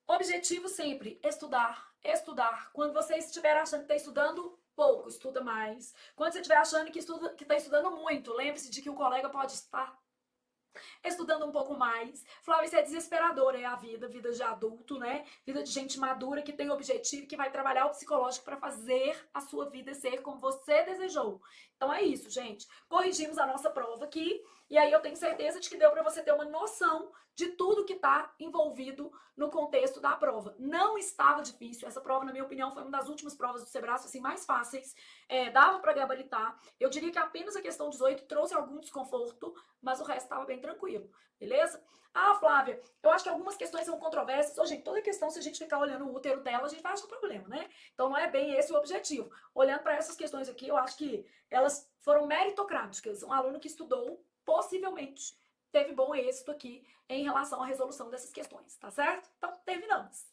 Objetivo sempre, estudar, estudar. Quando você estiver achando que está estudando pouco, estuda mais. Quando você estiver achando que está estudando muito, lembre-se de que o colega pode estar estudando um pouco mais. Flávia, isso é desesperador, é a vida de adulto, né? Vida de gente madura que tem objetivo, que vai trabalhar o psicológico para fazer a sua vida ser como você desejou. Então é isso, gente. Corrigimos a nossa prova aqui e aí eu tenho certeza de que deu para você ter uma noção de tudo que está envolvido no contexto da prova. Não estava difícil. Essa prova, na minha opinião, foi uma das últimas provas do Sebrae, assim, mais fáceis. Dava para gabaritar. Eu diria que apenas a questão 18 trouxe algum desconforto, mas o resto estava bem tranquilo, beleza? Ah, Flávia, eu acho que algumas questões são controversas. Ô, gente, toda questão, se a gente ficar olhando o útero dela, a gente vai achar problema, né? Então não é bem esse o objetivo. Olhando para essas questões aqui, eu acho que elas foram meritocráticas. Um aluno que estudou, possivelmente, teve bom êxito aqui em relação à resolução dessas questões, tá certo? Então, terminamos.